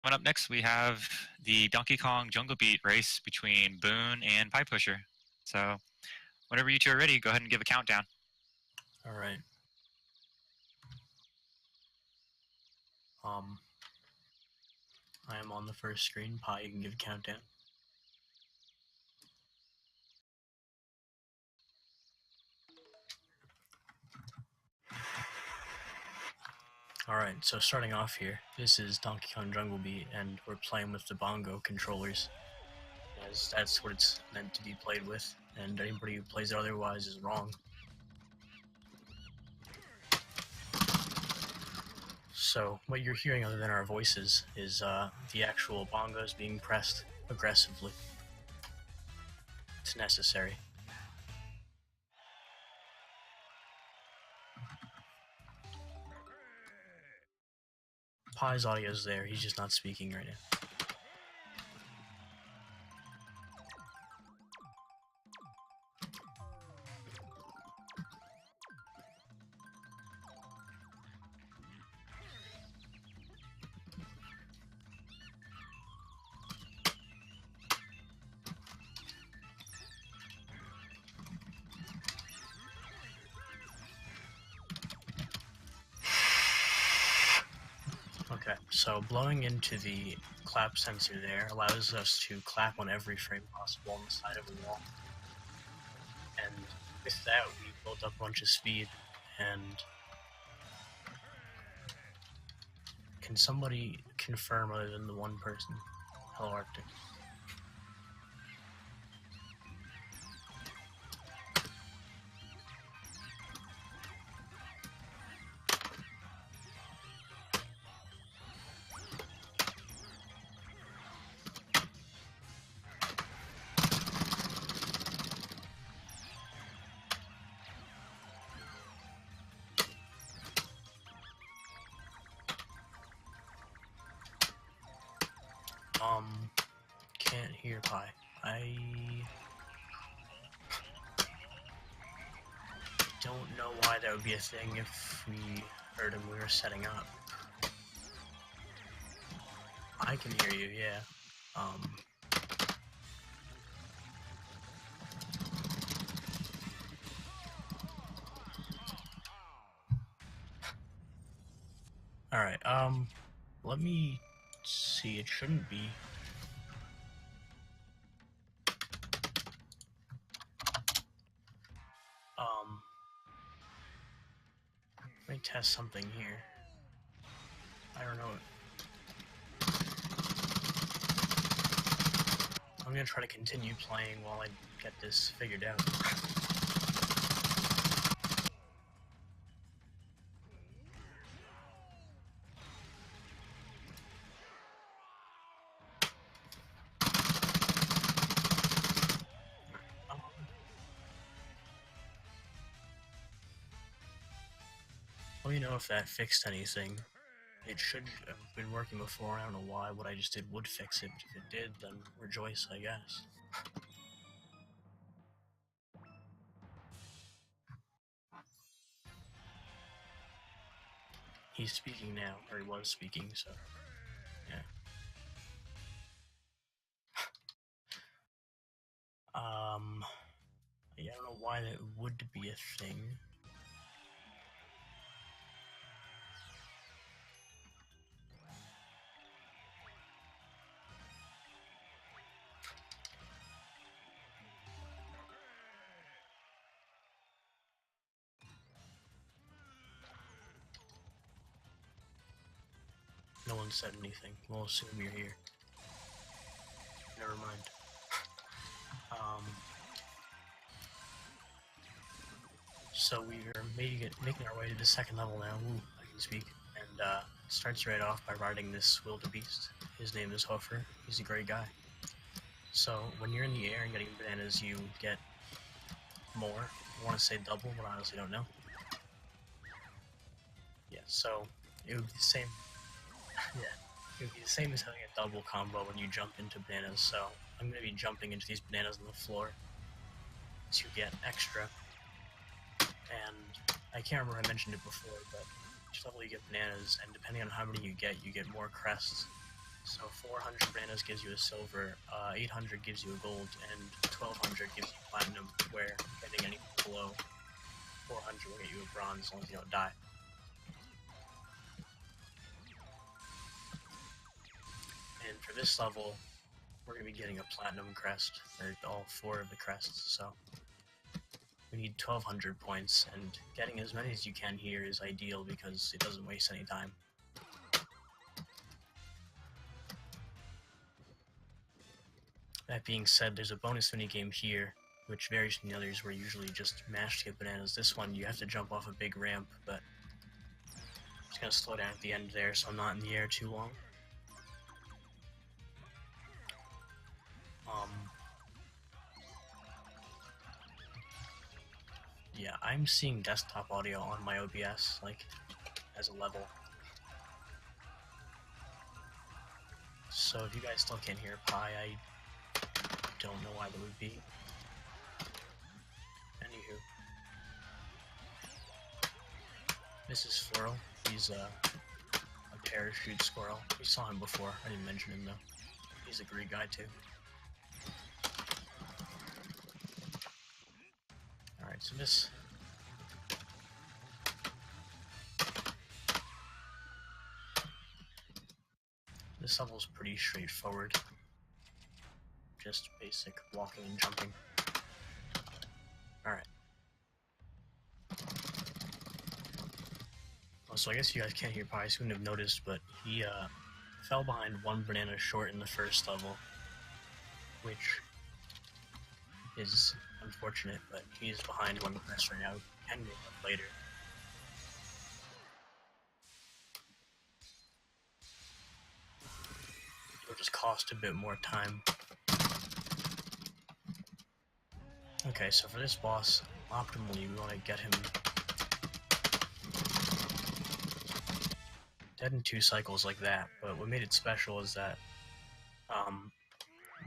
Coming up next, we have the Donkey Kong Jungle Beat race between Boone and PiePusher. So, whenever you two are ready, go ahead and give a countdown. All right. I am on the first screen. Pie, you can give a countdown. Alright, so starting off here, this is Donkey Kong Jungle Beat, and we're playing with the bongo controllers, as that's what it's meant to be played with, and anybody who plays it otherwise is wrong. So, what you're hearing other than our voices is the actual bongos being pressed aggressively. It's necessary. Pie's audio's there, he's just not speaking right now. Okay, so blowing into the clap sensor there allows us to clap on every frame possible on the side of the wall. And with that, we built up a bunch of speed. And can somebody confirm other than the one person? Hello, Arctic. Can't hear Pie. I don't know why that would be a thing if we heard him we were setting up. I can hear you, yeah. Alright, let me see, it shouldn't be. Let me test something here. I don't know. I'm gonna try to continue playing while I get this figured out. Let me know if that fixed anything. It should have been working before. I don't know why what I just did would fix it, but if it did, then rejoice, I guess. He's speaking now, or he was speaking, so yeah. Yeah, I don't know why that would be a thing. No one said anything. We'll assume you're here. Never mind. So we are making our way to the second level now. Ooh, I can speak. And it starts right off by riding this wildebeest. His name is Hofer. He's a great guy. So when you're in the air and getting bananas, you get more. I want to say double, but I honestly don't know. Yeah, so it would be the same. Yeah, it would be the same as having a double combo when you jump into bananas. So I'm going to be jumping into these bananas on the floor to get extra. And I can't remember if I mentioned it before, but each level you get bananas, and depending on how many you get more crests. So 400 bananas gives you a silver, 800 gives you a gold, and 1200 gives you platinum, where getting anything below 400 will get you a bronze as long as you don't die. And for this level, we're going to be getting a platinum crest, or all 4 of the crests, so we need 1200 points, and getting as many as you can here is ideal because it doesn't waste any time. That being said, there's a bonus minigame here, which varies from the others where you usually just mash to get bananas. This one, you have to jump off a big ramp, but it's going to slow down at the end there, so I'm not in the air too long. Yeah, I'm seeing desktop audio on my OBS, like, as a level. So if you guys still can't hear Pi, I don't know why that would be. Anywho. This is Flurl. He's a parachute squirrel. We saw him before. I didn't mention him though. He's a great guy too. Alright, so this level's pretty straightforward. Just basic walking and jumping. Alright. So I guess you guys can't hear Pi, so you wouldn't have noticed, but he fell behind 1 banana short in the first level, which is unfortunate, but he is behind 1 crest right now. Can make up later. It'll just cost a bit more time. Okay, so for this boss, optimally we want to get him dead in 2 cycles like that, but what made it special is that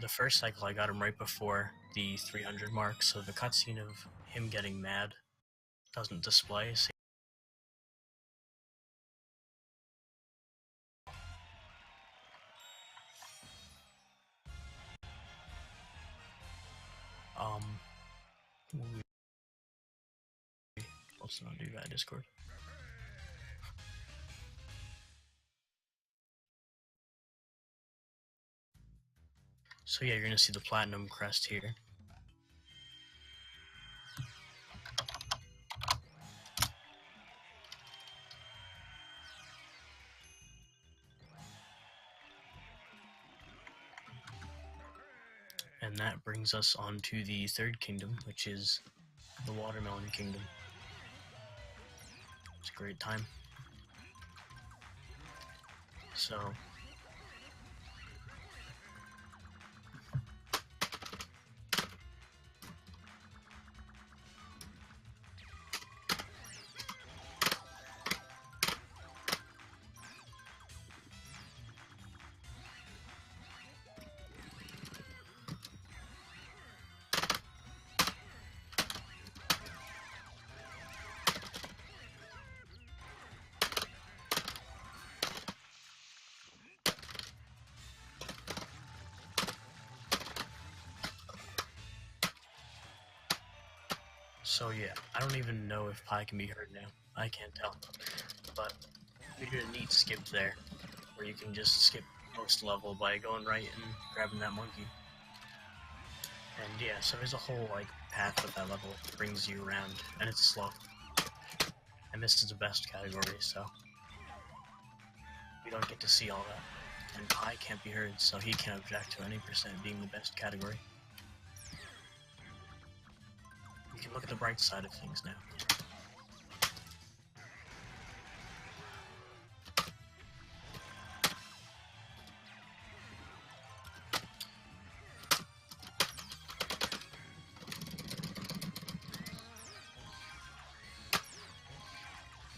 the first cycle I got him right before the 300 mark, so the cutscene of him getting mad doesn't display. Let's not do that, Discord. So yeah, you're gonna see the platinum crest here. And that brings us on to the 3rd kingdom, which is the Watermelon Kingdom. It's a great time. So So yeah, I don't even know if Pi can be heard now. I can't tell. But we did a neat skip there, where you can just skip most level by going right and grabbing that monkey. And yeah, so there's a whole like path with that level that brings you around, and it's slow. And this is the best category, so we don't get to see all that. And Pi can't be heard, so he can't object to any percent being the best category. You can look at the bright side of things now.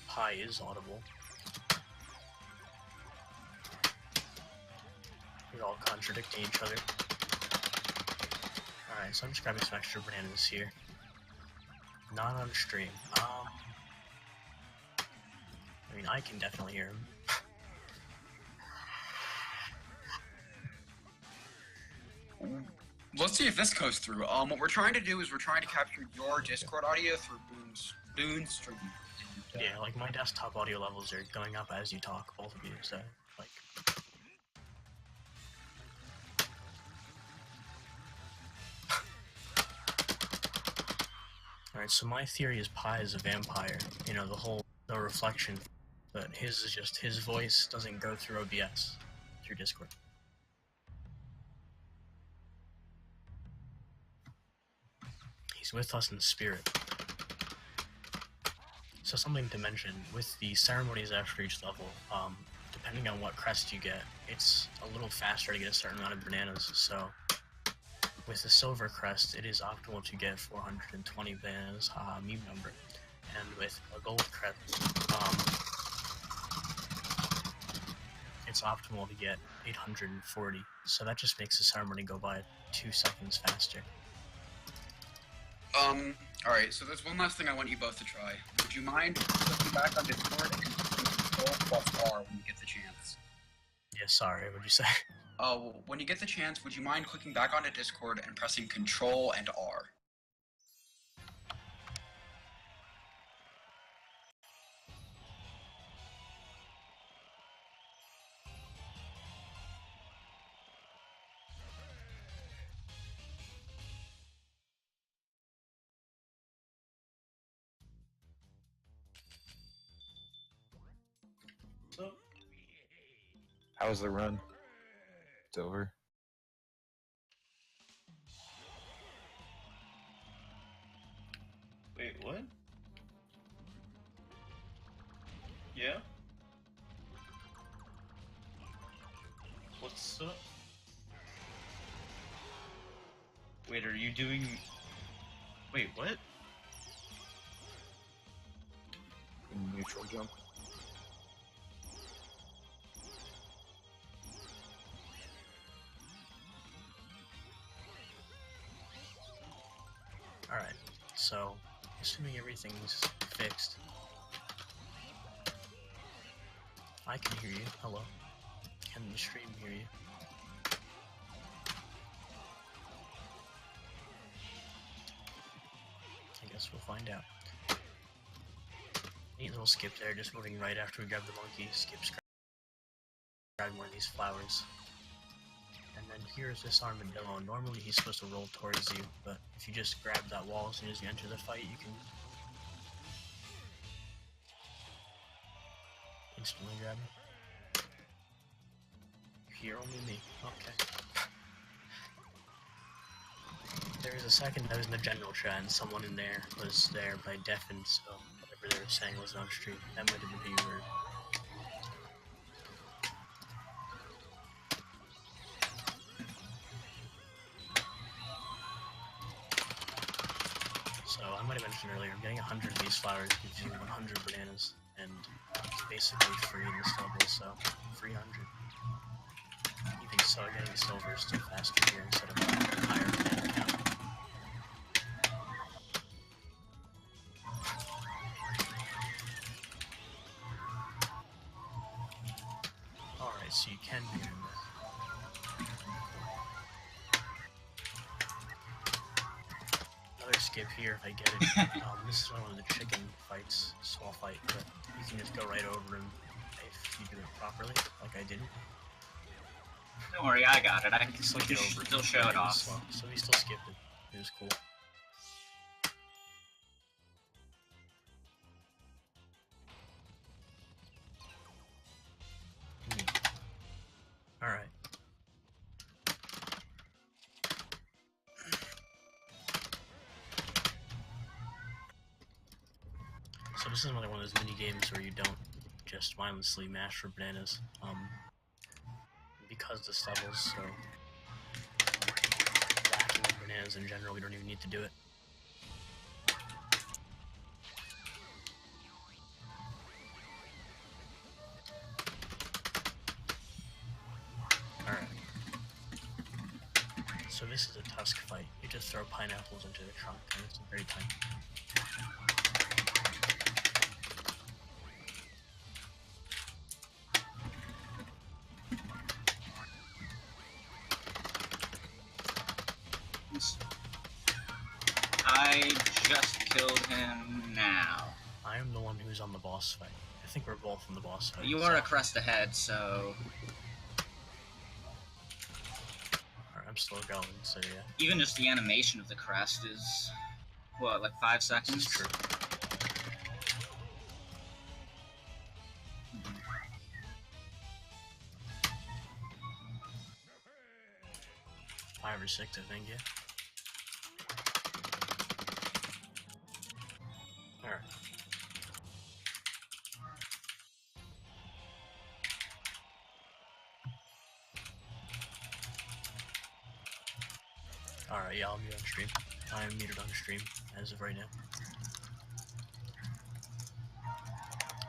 Pi is audible. We're all contradicting each other. Alright, so I'm just grabbing some extra bananas here. Not on stream. I mean, I can definitely hear him. Let's see if this goes through. What we're trying to do is we're trying to capture your Discord audio through Boone's stream. Yeah, like my desktop audio levels are going up as you talk, both of you. So like. Alright, so my theory is Pi is a vampire. You know, the reflection, but his is just his voice doesn't go through OBS, through Discord. He's with us in spirit. So something to mention, with the ceremonies after each level, depending on what crest you get, it's a little faster to get a certain amount of bananas, so with the silver crest, it is optimal to get 420 bananas, meme number, and with a gold crest, it's optimal to get 840, so that just makes the ceremony go by 2 seconds faster. Alright, so there's one last thing I want you both to try. Would you mind clicking back on Discord and Control plus R when you get the chance? Yeah, sorry, what'd you say? When you get the chance, would you mind clicking back onto Discord and pressing Control and R? How was the run? It's over. Wait, what? Yeah? What's up? Wait, are you doing... Wait, what? Neutral jump. Alright, so, assuming everything's fixed, I can hear you. Hello. Can the stream hear you? I guess we'll find out. Neat little skip there, just moving right after we grab the monkey. Skips grab one of these flowers. And then here's this armadillo. Normally he's supposed to roll towards you, but if you just grab that wall as soon as you enter the fight, you can instantly grab him. You hear only me. Okay. There was a second I was in the general chat and someone in there was there, but I deafened, so whatever they were saying was on stream. That might have been who you heard. So I might have mentioned earlier, getting 100 of these flowers gives you 100 bananas, and it's basically free in this level, so 300. Even so, getting silver is still faster here instead of a higher banana count. Alright, so you can do that. Another skip here if I get it. This is one of the chicken fights, small fight, but you can just go right over him if you do it properly, like I didn't. Don't worry, I got it. I can Click it over. still show it off. Slow. So we still skipped it. It was cool. Alright. So this is another one of those mini games where you don't just mindlessly mash for bananas. Because this level's so lacking in bananas in general, we don't even need to do it. Alright. So this is a tusk fight. You just throw pineapples into the trunk and it's very tiny. seconds. I just killed him now. I am the one who's on the boss fight. I think we're both on the boss fight. You are a crest ahead, so... Alright, I'm still going, so yeah. Even just the animation of the crest is... what, like 5 seconds? This is true. Five or 6, I think, yeah. Alright. Alright, yeah, I'll mute on stream. I am muted on stream as of right now.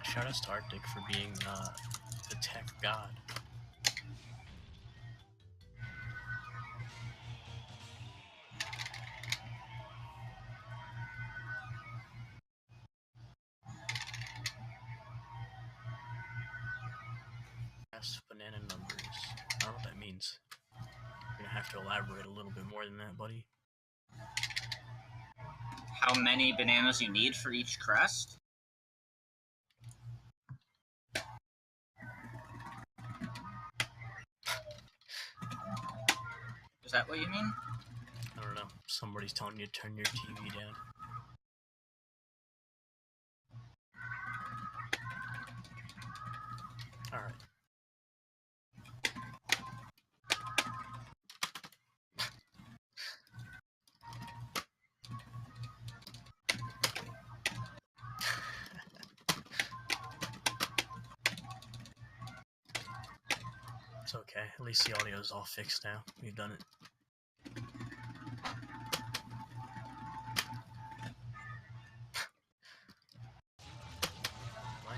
Shoutouts to Arctic for being the tech god. Banana numbers. I don't know what that means. You're gonna have to elaborate a little bit more than that, buddy. How many bananas you need for each crest? Is that what you mean? I don't know. Somebody's telling you to turn your TV down. Alright. It's okay. At least the audio is all fixed now. We've done it. My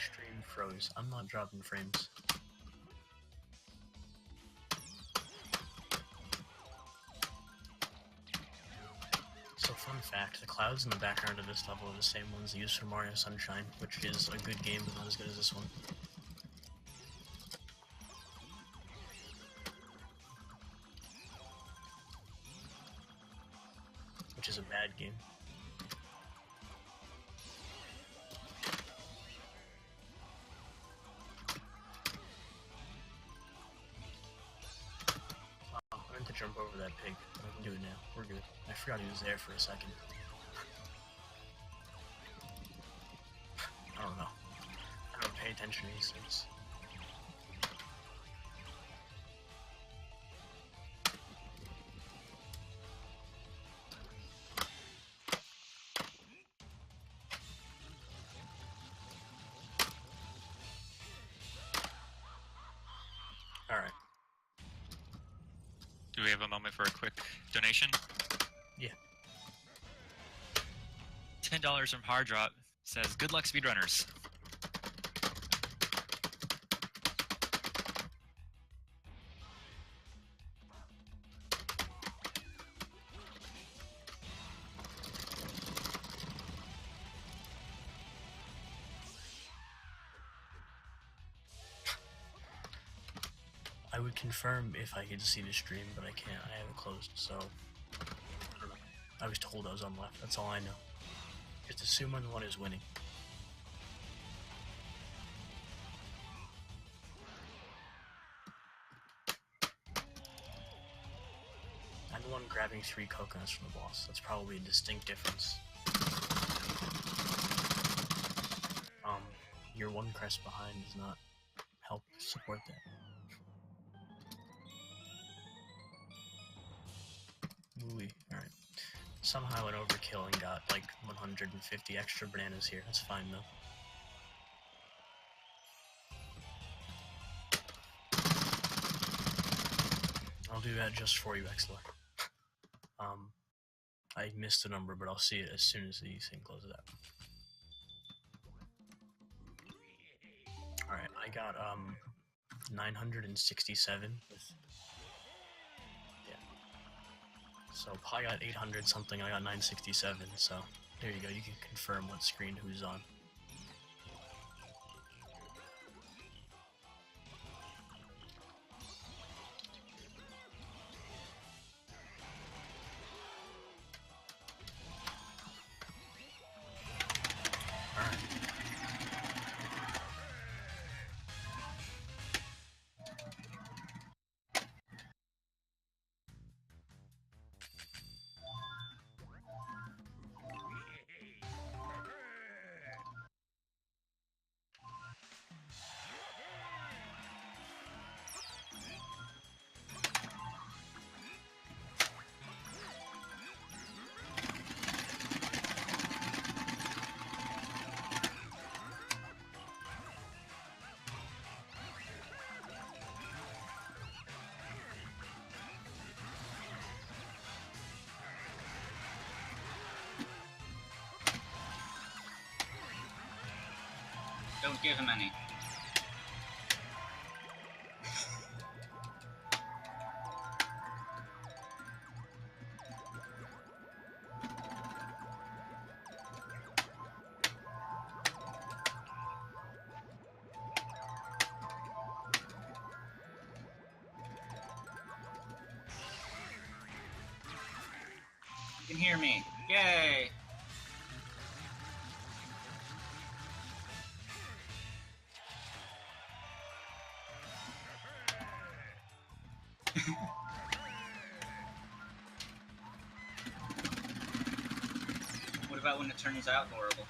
stream froze. I'm not dropping frames. So fun fact, the clouds in the background of this level are the same ones used for Mario Sunshine, which is a good game but not as good as this one. Which is a bad game. I meant to jump over that pig, but I can do it now. We're good. I forgot he was there for a second. I don't know. I don't pay attention to these things. Alright. Do we have a moment for a quick donation? Yeah. $10 from Hard Drop says, "Good luck, speedrunners." I would confirm if I could see the stream, but I can't. I have it closed, so I don't know. I was told I was on left. That's all I know. Just assume I'm the one who's winning. I'm the one grabbing 3 coconuts from the boss. That's probably a distinct difference. Your one crest behind does not help support that. Ooh, alright. Somehow I went overkill and got like 150 extra bananas here. That's fine though. I'll do that just for you, Exler. I missed the number, but I'll see it as soon as the thing closes out. Alright, I got 967 with... yeah. So Pi got 800 something, I got 967, so there you go, you can confirm what screen who's on. Don't give him any. You can hear me. Yay! What about when it turns out horrible?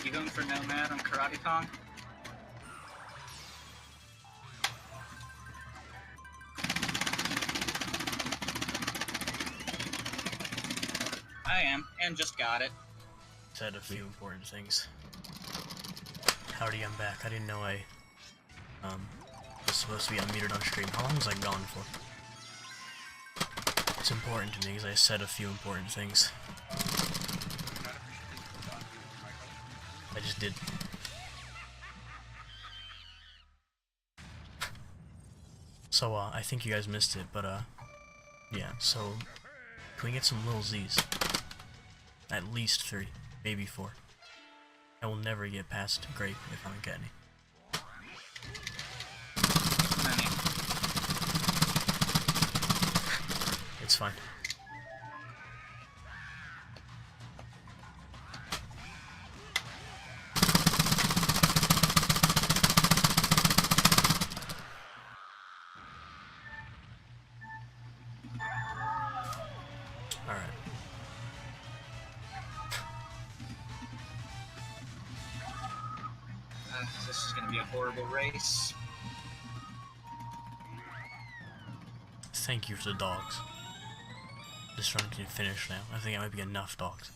You going for Nomad on Karate Kong? I am, and just got it. Said a few important things. Howdy, I'm back. I didn't know I was supposed to be unmuted on stream. How long was I gone for? It's important to me because I said a few important things. I just did. So, I think you guys missed it, but, yeah, so, can we get some little Z's? At least 3, maybe 4. I will never get past grape if I don't get any. It's fine. Alright. This is gonna be a horrible race. Thank you for the dogs. This run can finish now. I think it might be enough dogs.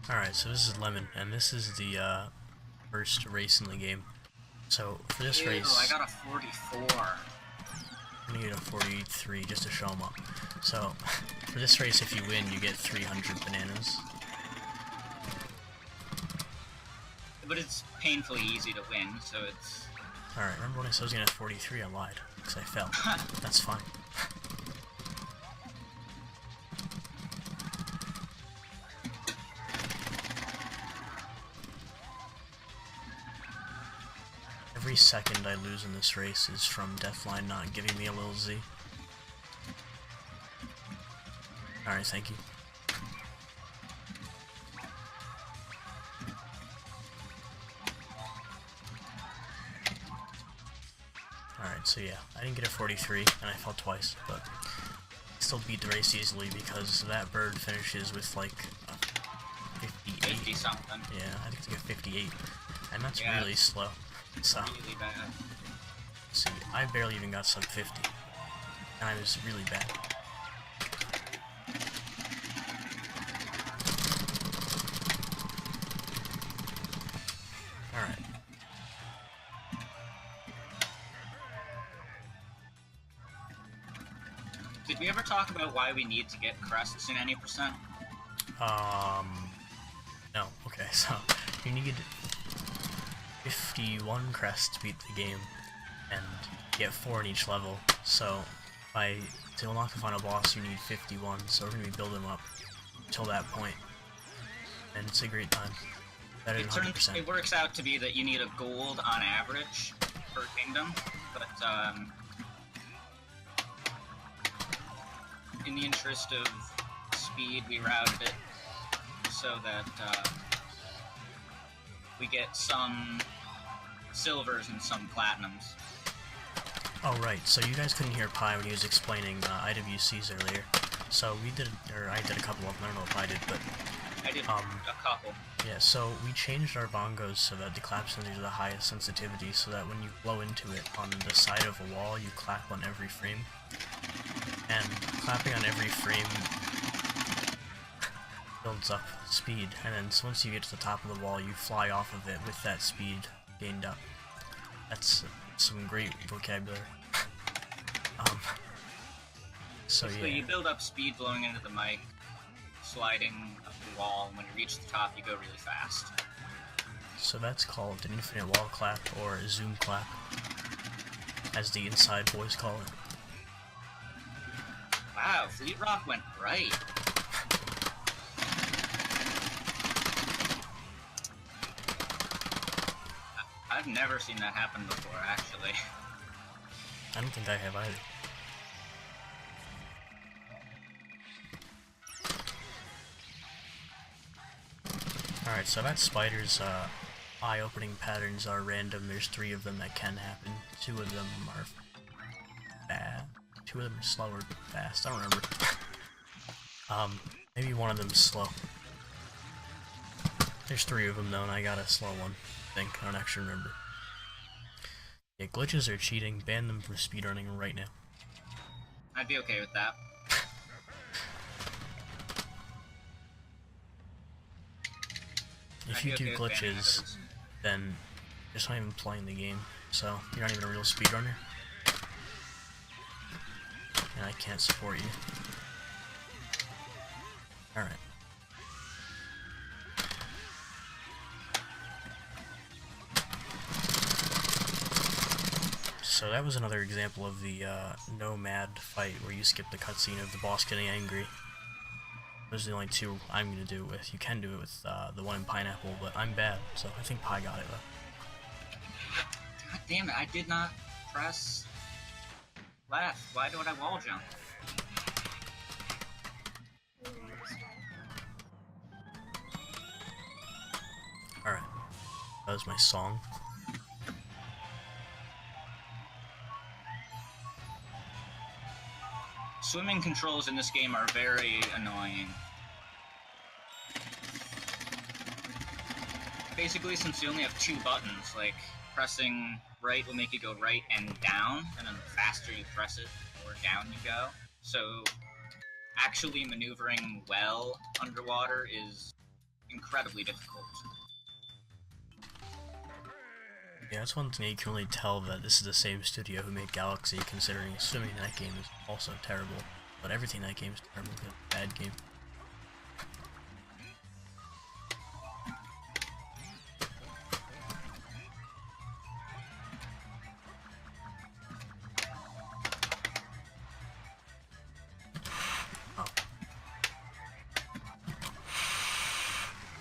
Alright, so this is Lemon, and this is the first race in the game. So, for this race... I got a 44. I'm gonna get a 43 just to show them up. So, for this race, if you win, you get 300 bananas. But it's painfully easy to win, so it's... Alright, remember when I said I was gonna have 43? I lied, because I fell. That's fine. Every second I lose in this race is from Deathline not giving me a little Z. Alright, thank you. Alright, so yeah, I didn't get a 43, and I fell twice, but I still beat the race easily because that bird finishes with like a 58. 50 something. Yeah, I think it's like a 58, and that's Yeah. really slow. So, Really bad. see, I barely even got sub 50, and I was really bad. Alright. Did we ever talk about why we need to get crests in any percent? No. Okay, so, you need 51 crests to beat the game, and get 4 in each level, so to unlock the final boss you need 51, so we're going to be building them up until that point. and it's a great time. Better than 100%. It works out to be that you need a gold on average per kingdom, but in the interest of speed, we routed it so that we get some silvers and some platinums. Oh right, so you guys couldn't hear Pi when he was explaining IWCs earlier. So we did, or I did a couple of them, I don't know if I did, but... I did a couple. Yeah, so we changed our bongos so that the clap sensors are the highest sensitivity, so that when you blow into it on the side of a wall, you clap on every frame. And clapping on every frame builds up speed, and then so once you get to the top of the wall, you fly off of it with that speed gained up. That's some great vocabulary. So yeah. You build up speed blowing into the mic, sliding up the wall, and when you reach the top, you go really fast. So that's called an infinite wall clap, or a zoom clap, as the inside boys call it. Wow, Fleet Rock went right. I've never seen that happen before, actually. I don't think I have either. Alright, so that spider's eye-opening patterns are random. There's 3 of them that can happen. 2 of them are bad. 2 of them are slow or fast. I don't remember. Maybe one of them's slow. There's 3 of them though, and I got a slow one. I think. I don't actually remember. Yeah, glitches are cheating. Ban them from speedrunning right now. I'd be okay with that. If you do glitches, then you're just not even playing the game, so you're not even a real speedrunner. And I can't support you. Alright. So that was another example of the Nomad fight where you skip the cutscene of the boss getting angry. Those are the only 2 I'm gonna do it with. You can do it with the one in Pineapple, but I'm bad, so I think Pi got it though. God damn it, I did not press left. Why don't I wall jump? Alright. That was my song. Swimming controls in this game are very annoying. Basically, since you only have 2 buttons, like, pressing right will make you go right and down, and then the faster you press it, the more down you go. So, actually maneuvering well underwater is incredibly difficult. Yeah, that's one thing you can really tell that this is the same studio who made Galaxy, considering swimming in that game is also terrible. But everything in that game is terrible. It's a bad game. Oh.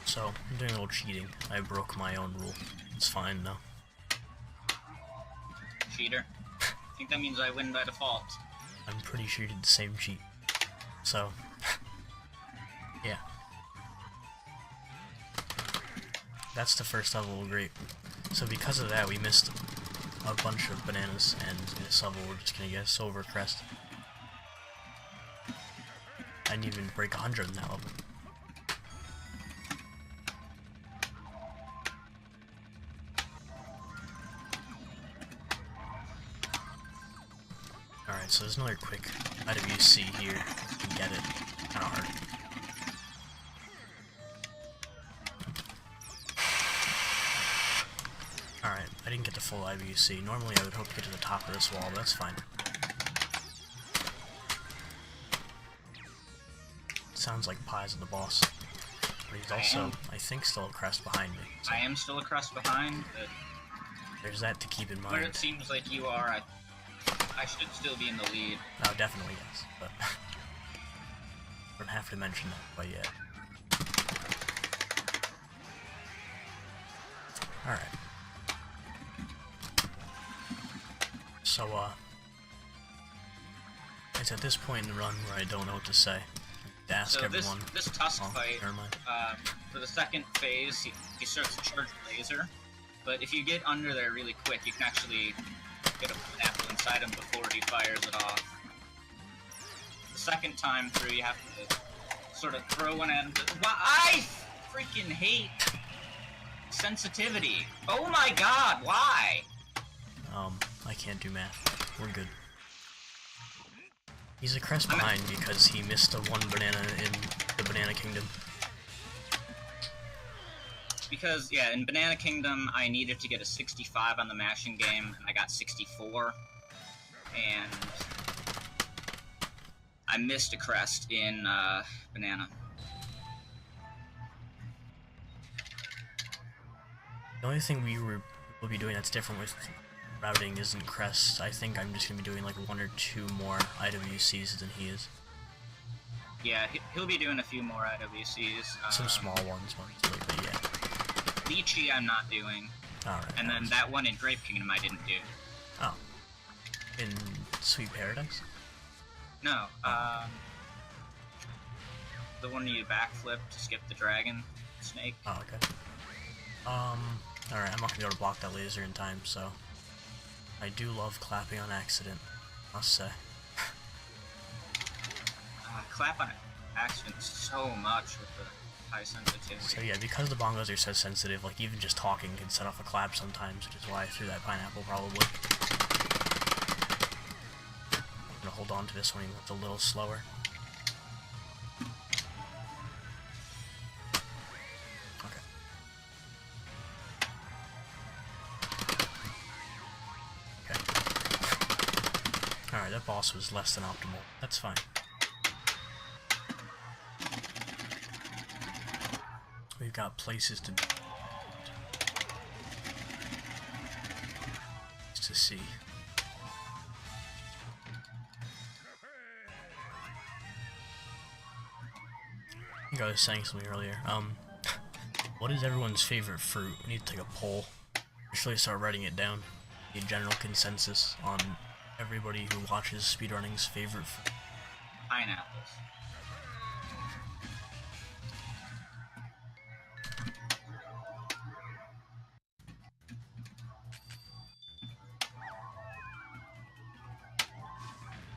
So, I'm doing a little cheating. I broke my own rule. It's fine though. Cheater. I think that means I win by default. I'm pretty sure you did the same cheat. So, yeah. That's the first level, great. So because of that, we missed a bunch of bananas, and in this level we're just gonna get a silver crest. I didn't even break 100 in that level. Alright, so there's another quick IWC here. You can get it. Kinda hard. Alright, I didn't get the full IWC. Normally I would hope to get to the top of this wall, but that's fine. Sounds like Pi's the boss. But he's also, I think, still a crest behind me. So I am still a crest behind, but there's that to keep in mind. where it seems like you are, I should still be in the lead. No, definitely yes, but I don't have to mention that quite yet. Alright. So, it's at this point in the run where I don't know what to say. To ask So everyone. this Tusk fight, Never mind. for the second phase, he starts to charge laser, but if you get under there really quick, you can actually get a pineapple inside him before he fires it off. The second time through, you have to sort of throw one at him. I freaking hate sensitivity. Oh my god, why? I can't do math. We're good. He's a crest behind because he missed a one banana in the Banana Kingdom. Because, yeah, in Banana Kingdom, I needed to get a 65 on the mashing game, and I got 64. And I missed a crest in Banana. The only thing we'll be doing that's different with routing isn't crests. I think I'm just gonna be doing like 1 or 2 more IWCs than he is. Yeah, he'll be doing a few more IWCs. Some small ones, mostly, but yeah. Lychee I'm not doing. Alright. And then that one in Grape Kingdom I didn't do. Oh. In Sweet Paradise? No, the one you backflip to skip the dragon snake. Oh, okay. Alright, I'm not gonna be able to block that laser in time, so... I do love clapping on accident, I'll say. Clap on accident so much with the high sensitivity. So yeah, because the bongos are so sensitive, like even just talking can set off a clap sometimes, which is why I threw that pineapple probably. I'm gonna hold on to this one even if it's a little slower. Okay. Alright, that boss was less than optimal. That's fine. We've got places to see. I think I was saying something earlier. What is everyone's favorite fruit? We need to take a poll. Actually start writing it down. A general consensus on everybody who watches speedrunning's favorite fruit. Pineapples.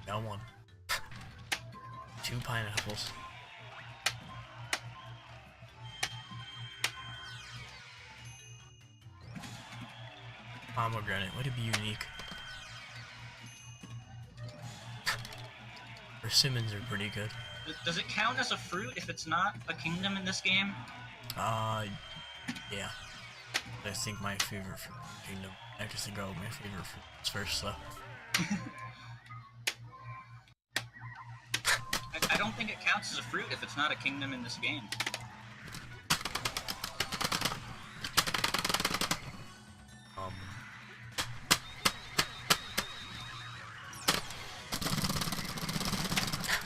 Got 1. 2 pineapples. Pomegranate, way to be unique. Persimmons are pretty good. Does it count as a fruit if it's not a kingdom in this game? Yeah. I think my favorite fruit kingdom. I have to think about my favorite fruits first, though. I don't think it counts as a fruit if it's not a kingdom in this game.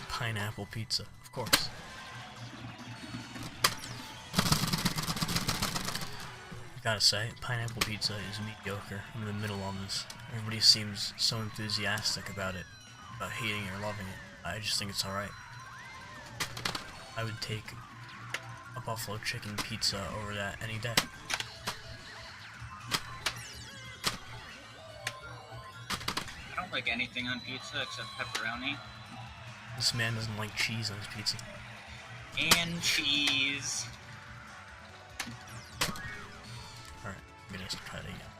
Pineapple pizza, of course. I gotta say, pineapple pizza is mediocre. I'm in the middle on this. Everybody seems so enthusiastic about it, about hating or loving it. I just think it's alright. I would take a buffalo chicken pizza over that any day. I don't like anything on pizza except pepperoni. This man doesn't like cheese on his pizza. And cheese. Alright, I'm gonna just try it again.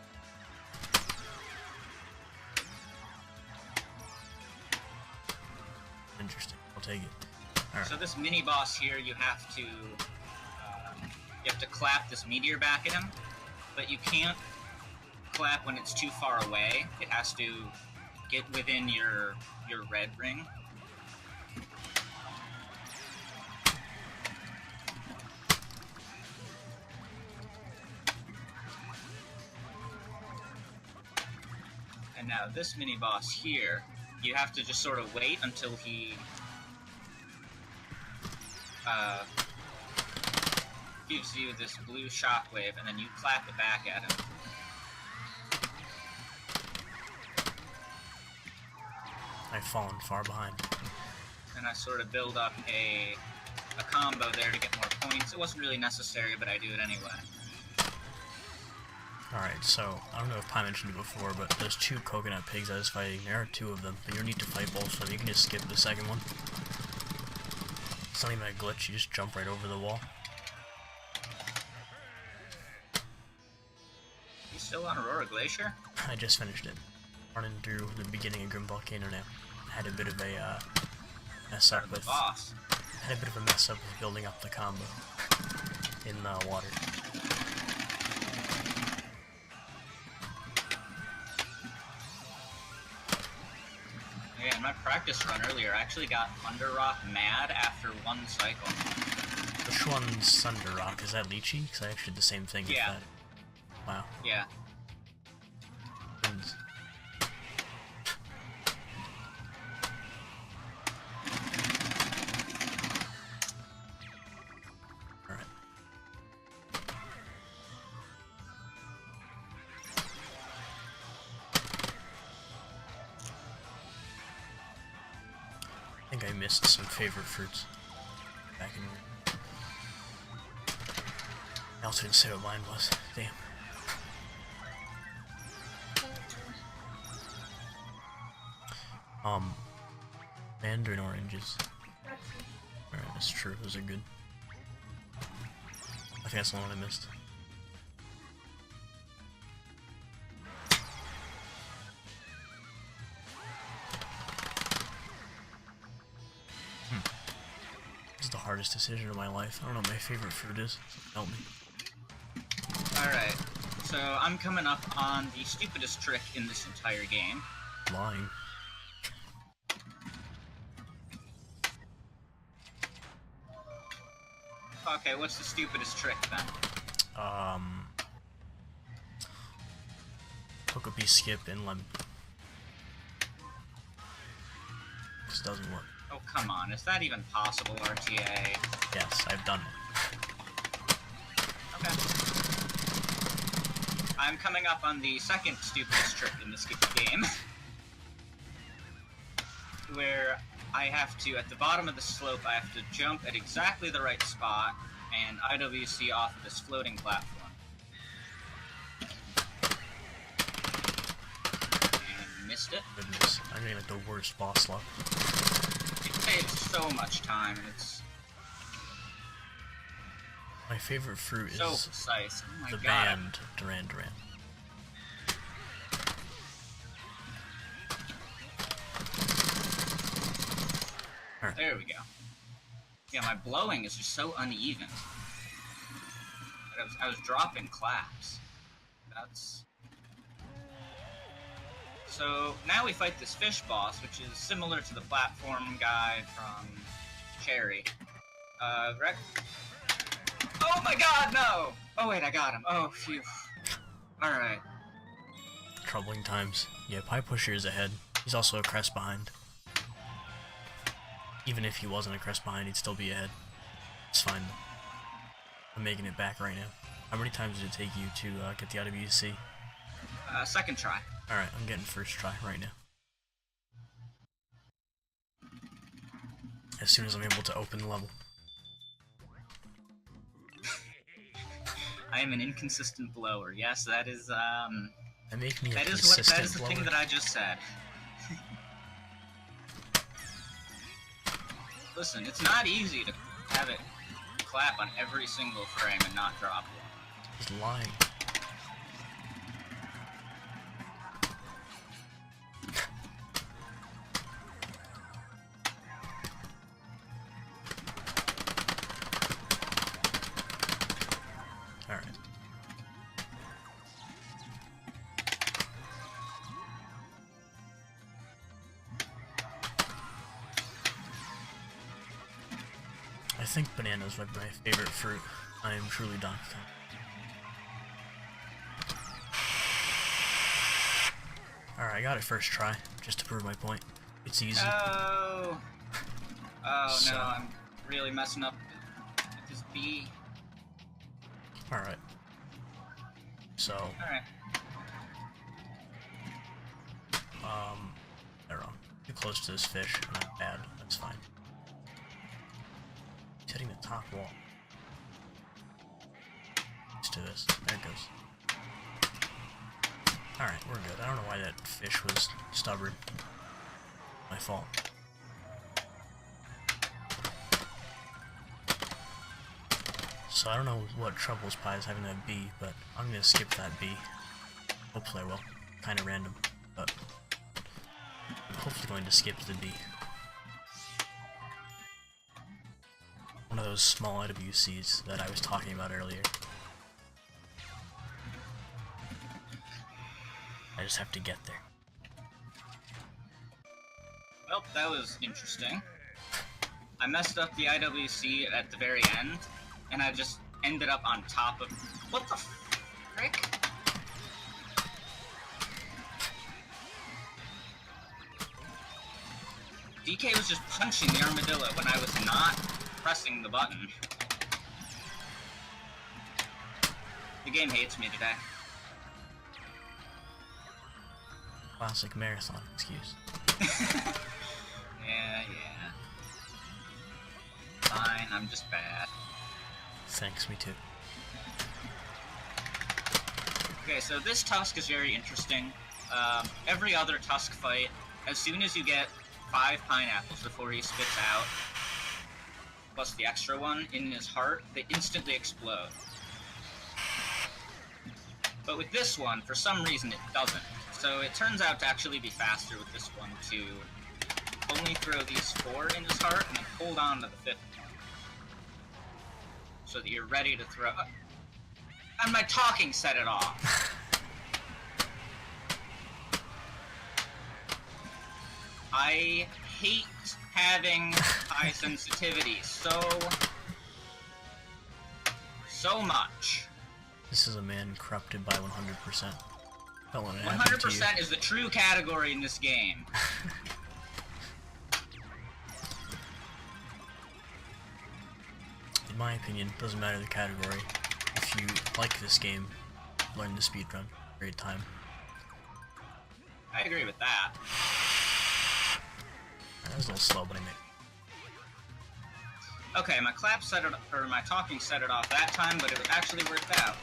Interesting, I'll take it. Alright. So this mini boss here, you have to clap this meteor back at him, but you can't clap when it's too far away. It has to get within your red ring. And now this mini boss here, you have to just sort of wait until he gives you this blue shockwave, and then you clap it back at him. I've fallen far behind. And I sort of build up a combo there to get more points. It wasn't really necessary, but I do it anyway. Alright, so, I don't know if Pi mentioned it before, but those 2 coconut pigs I was fighting, there are 2 of them, but you don't need to fight both of them, you can just skip the second one. It's not even a glitch, you just jump right over the wall. You still on Aurora Glacier? I just finished it. Running through the beginning of Grim Volcano now. Had a bit of a mess up with... boss. Had a bit of a mess up with building up the combo in the water. Yeah, in my practice run earlier, I actually got Thunder Rock mad after 1 cycle. Which one's Thunder Rock? Is that Lychee? Because I actually did the same thing with that. Wow. Yeah. And alright. I think I missed some favorite fruits back in here. I also didn't say what mine was. Damn. Mandarin oranges. Alright, that's true. Those are good. I think that's the one I missed. This is the hardest decision of my life. I don't know what my favorite fruit is. Help me. Alright, so I'm coming up on the stupidest trick in this entire game. Lying. Okay, what's the stupidest trick then? Pokebee skip and lemon. This doesn't work. Oh, come on. Is that even possible, RTA? Yes, I've done it. Okay. I'm coming up on the second stupidest trick in this game. Where I have to, at the bottom of the slope, I have to jump at exactly the right spot and IWC off of this floating platform. And missed it. Goodness, I'm getting like the worst boss luck. It saves so much time, and it's My favorite fruit so is precise. Oh my the god. band Duran Duran. Alright. There we go. Yeah, my blowing is just so uneven. I was dropping claps. That's... So, now we fight this fish boss, which is similar to the platform guy from Cherry. Greg? Oh my god, no! Oh wait, I got him. Oh, phew. Alright. Troubling times. Yeah, PiePusher is ahead. He's also a crest behind. Even if he wasn't a crest behind, he'd still be ahead. It's fine. I'm making it back right now. How many times did it take you to get the IWC? Second try. Alright, I'm getting first try right now. As soon as I'm able to open the level. I am an inconsistent blower. Yes, that is, That make me a that is consistent the blower. thing that I just said. Listen, it's not easy to have it clap on every single frame and not drop it. He's lying. Alright. I think bananas are my favorite fruit. I am truly Donkey Kong. Alright, I got it first try, just to prove my point. It's easy. Oh! Oh So- no, I'm really messing up with this bee. Alright. So, Alright. I don't know. Too close to this fish, not bad. That's fine. It's hitting the top wall. Let's do this. There it goes. Alright, we're good. I don't know why that fish was stubborn. My fault. So I don't know what troubles Pie is having that B, but I'm gonna skip that B. Hopefully I will. Kinda random, but I'm hopefully going to skip the B. One of those small IWCs that I was talking about earlier. I just have to get there. Well, that was interesting. I messed up the IWC at the very end, and I just ended up on top of... What the frick? DK was just punching the armadillo when I was not pressing the button. The game hates me today. Classic marathon excuse. Yeah. Fine, I'm just bad. Thanks, me too. Okay, so this Tusk is very interesting. Every other Tusk fight, as soon as you get 5 pineapples before he spits out, plus the extra one in his heart, they instantly explode. But with this one, for some reason it doesn't. So it turns out to actually be faster with this one to only throw these 4 in his heart and then hold on to the 5th. So that you're ready to throw... And my talking set it off. I hate having high sensitivity so much. This is a man corrupted by 100%. Don't want to happen to you. 100% is the true category in this game. In my opinion, doesn't matter the category. If you like this game, learn the speedrun. Great time. I agree with that. That was a little slow, but I made it. Okay, my clap set it, or my talking set it off that time, but it actually worked out.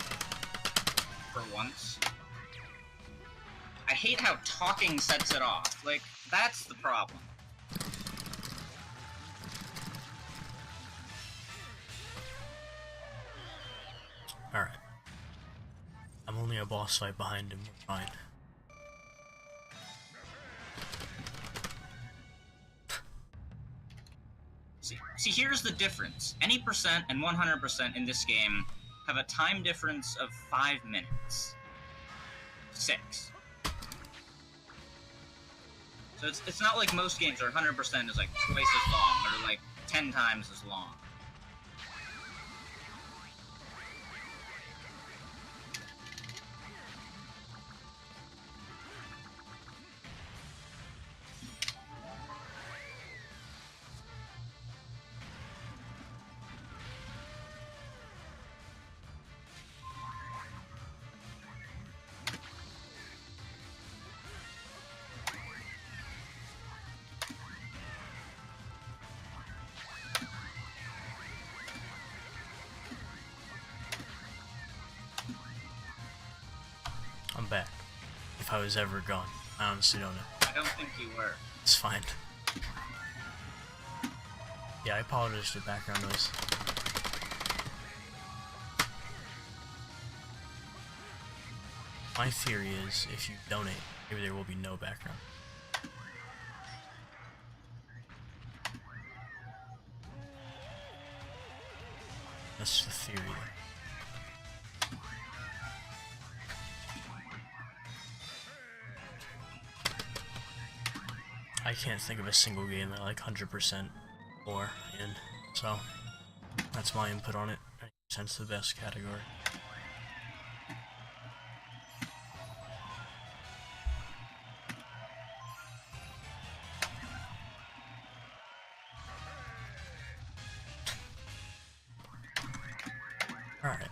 For once. I hate how talking sets it off. Like, that's the problem. Alright. I'm only a boss fight behind him. We're fine. See, here's the difference. Any percent and 100% in this game have a time difference of 5 minutes. 6. So it's not like most games where 100% is like twice as long, or like 10 times as long. I'm back. If I was ever gone. I honestly don't know. I don't think you were. It's fine. Yeah, I apologize for the background noise. My theory is, if you donate, maybe there will be no background. That's the theory there. I can't think of a single game that I like 100% or in, so that's my input on it. 90%'s the best category. Alright.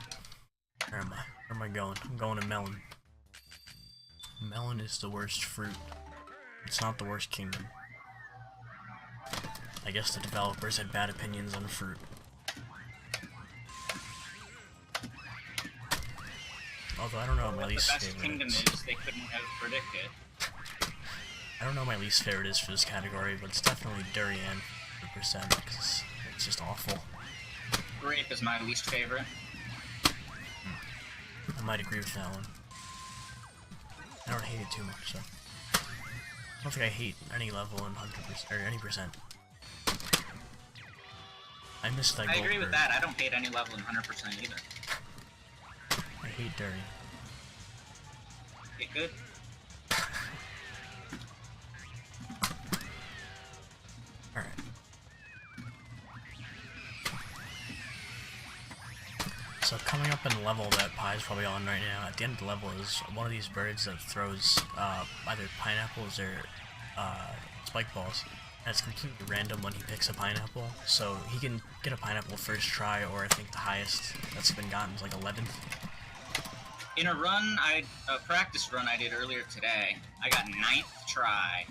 Where am I? Where am I going? I'm going to melon. Melon is the worst fruit. It's not the worst kingdom. I guess the developers had bad opinions on fruit. Although I don't know what my least favorite is. The best kingdom is they couldn't have predicted. I don't know what my least favorite is for this category, but it's definitely durian, 100%, because it's just awful. Grape is my least favorite. I might agree with that one. I don't hate it too much, so. I don't think I hate any level in 100% or any percent. I missed that. I agree with that. I don't hate any level in 100% either. I hate durian. Get good. Alright. So coming up in the level that Pie's probably on right now, at the end of the level is one of these birds that throws either pineapples or spike balls. And it's completely random when he picks a pineapple, so he can get a pineapple first try, or I think the highest that's been gotten is like 11th. In a practice run I did earlier today, I got 9th try.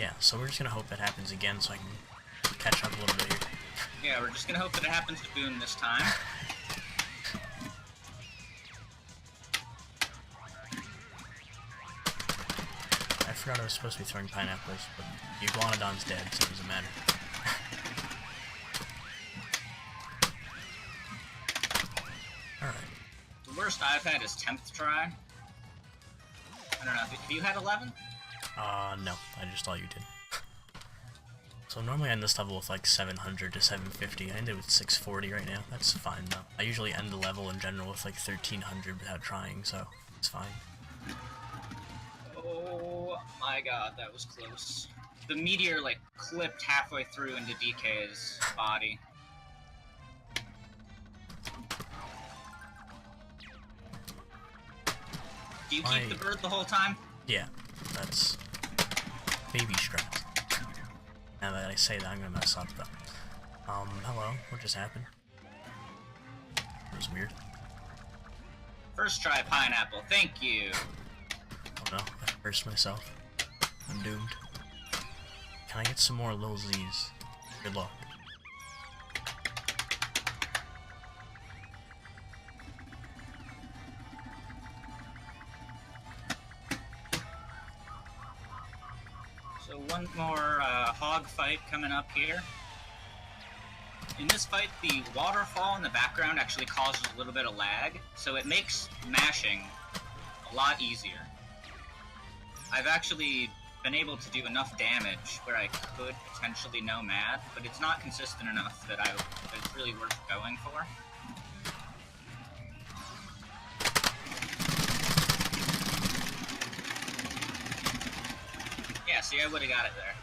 Yeah, so we're just gonna hope that happens again so I can catch up a little bit here. Yeah, we're just gonna hope that it happens to Boone this time. I forgot I was supposed to be throwing pineapples, but the iguanodon's dead, so it doesn't matter. Alright. The worst I've had is 10th try. I don't know, have you had 11? No, I just thought you did. So normally I end this level with like 700 to 750. I ended with 640 right now. That's fine though. I usually end the level in general with like 1300 without trying, so it's fine. Oh my god, that was close. The meteor like clipped halfway through into DK's body. Do you keep the bird the whole time? Yeah, that's baby straps. Now that I say that, I'm gonna mess up though. Hello, what just happened? That was weird. First try pineapple, thank you. Oh no, I cursed myself. I'm doomed. Can I get some more Lil Z's? Good luck. So one more hog fight coming up here. In this fight, the waterfall in the background actually causes a little bit of lag, so it makes mashing a lot easier. I've actually been able to do enough damage where I could potentially no mad, but it's not consistent enough that it's really worth going for. Yeah, see, I would've got it there.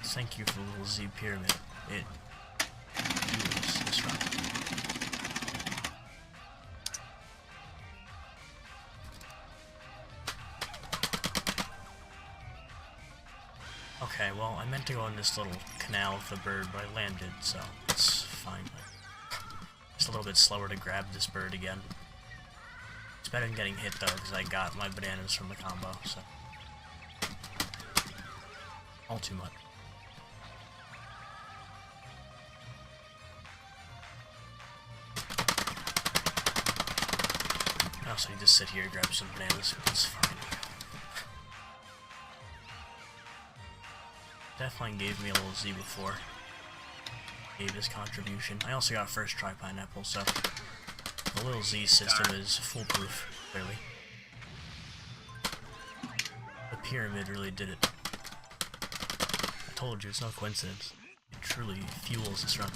Thank you for the little Z pyramid. It was destructive. Okay, well, I meant to go in this little canal with the bird, but I landed, so it's fine. Just a little bit slower to grab this bird again. It's better than getting hit, though, because I got my bananas from the combo, so... all too much. I also need to sit here and grab some bananas, but it's fine. Definitely gave me a little Z before. Gave his contribution. I also got first try pineapple, so the little Z system is foolproof, clearly. The pyramid really did it. I told you, it's no coincidence. It truly fuels this run.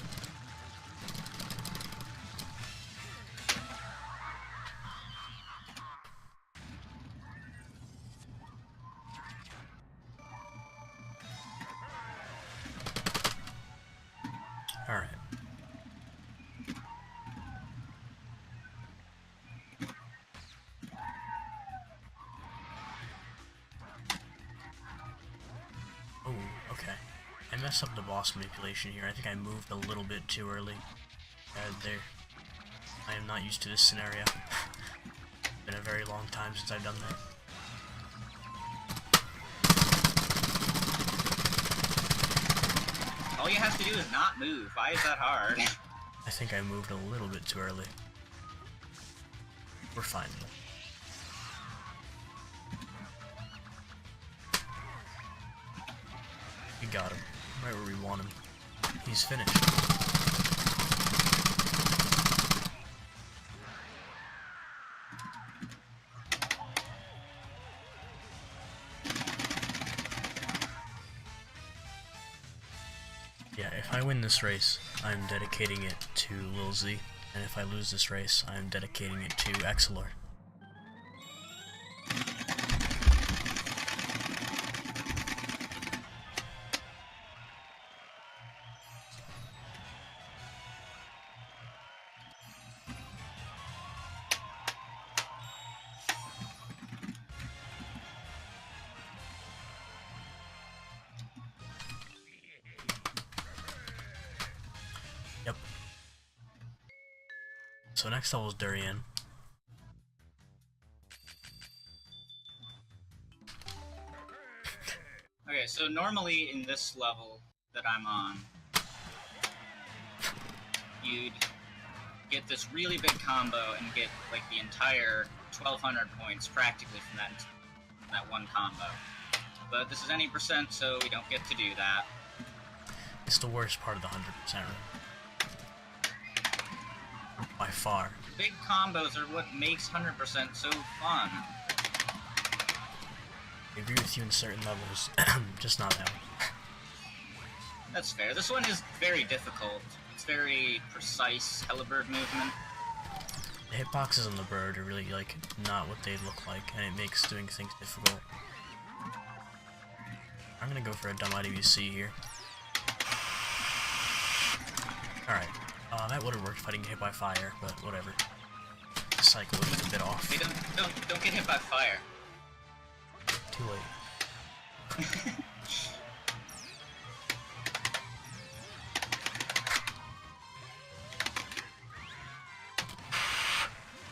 Alright. Oh, okay. I messed up the boss manipulation here. I think I moved a little bit too early. There. I am not used to this scenario. Been a very long time since I've done that. All you have to do is not move. Why is that hard? I think I moved a little bit too early. We're fine though. We got him. Right where we want him. He's finished. Yeah, if I win this race, I'm dedicating it to Lil Z, and if I lose this race, I'm dedicating it to Excelor. Yep. So next level is Durian. Okay, so normally in this level that I'm on, you'd get this really big combo and get like the entire 1,200 points practically from that one combo. But this is any percent, so we don't get to do that. It's the worst part of the 100% run. By far. Big combos are what makes 100% so fun. I agree with you in certain levels, just not that one. That's fair. This one is very difficult. It's very precise Helibird movement. The hitboxes on the bird are really, like, not what they look like, and it makes doing things difficult. I'm gonna go for a dumb IWC here. Alright, that would've worked if I didn't get hit by fire, but whatever. The cycle was just a bit off. Hey, don't get hit by fire. Too late.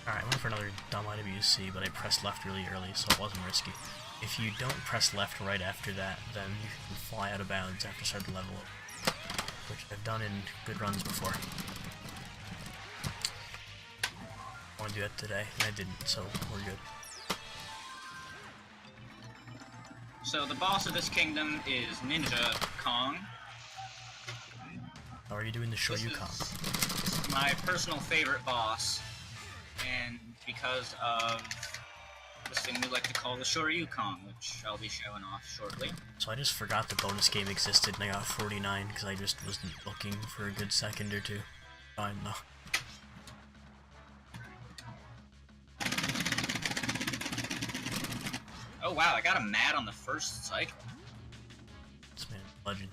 Alright, I went for another dumb IWC, but I pressed left really early, so it wasn't risky. If you don't press left right after that, then you can fly out of bounds after starting to level up, which I've done in good runs before. I want to do that today, and I didn't, so we're good. So the boss of this kingdom is Ninja Kong. How are you doing the Shoryu Kong? This is my personal favorite boss, and because of this thing we like to call the Shoryu Kong, which I'll be showing off shortly. So I just forgot the bonus game existed, and I got 49 because I just wasn't looking for a good second or two. Fine though. Oh wow, I got a mad on the first cycle. This man, legend.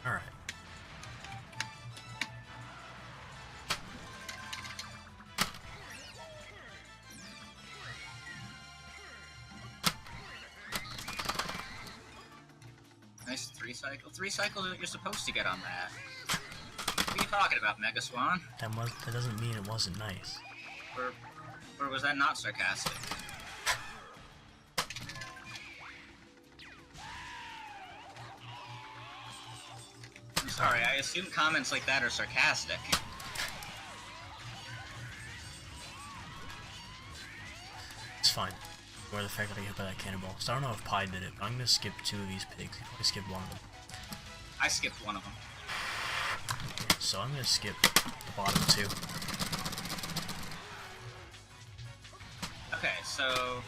Alright. Nice 3 cycle. 3 cycles that you're supposed to get on that. What are you talking about, Mega Swan? That doesn't mean it wasn't nice. Or was that not sarcastic? I'm sorry, I assume comments like that are sarcastic. It's fine. Or the fact that I get hit by that cannonball. So I don't know if Pie did it, but I'm gonna skip 2 of these pigs. I skipped one of them. I skipped one of them. So I'm gonna skip the bottom 2. Okay, so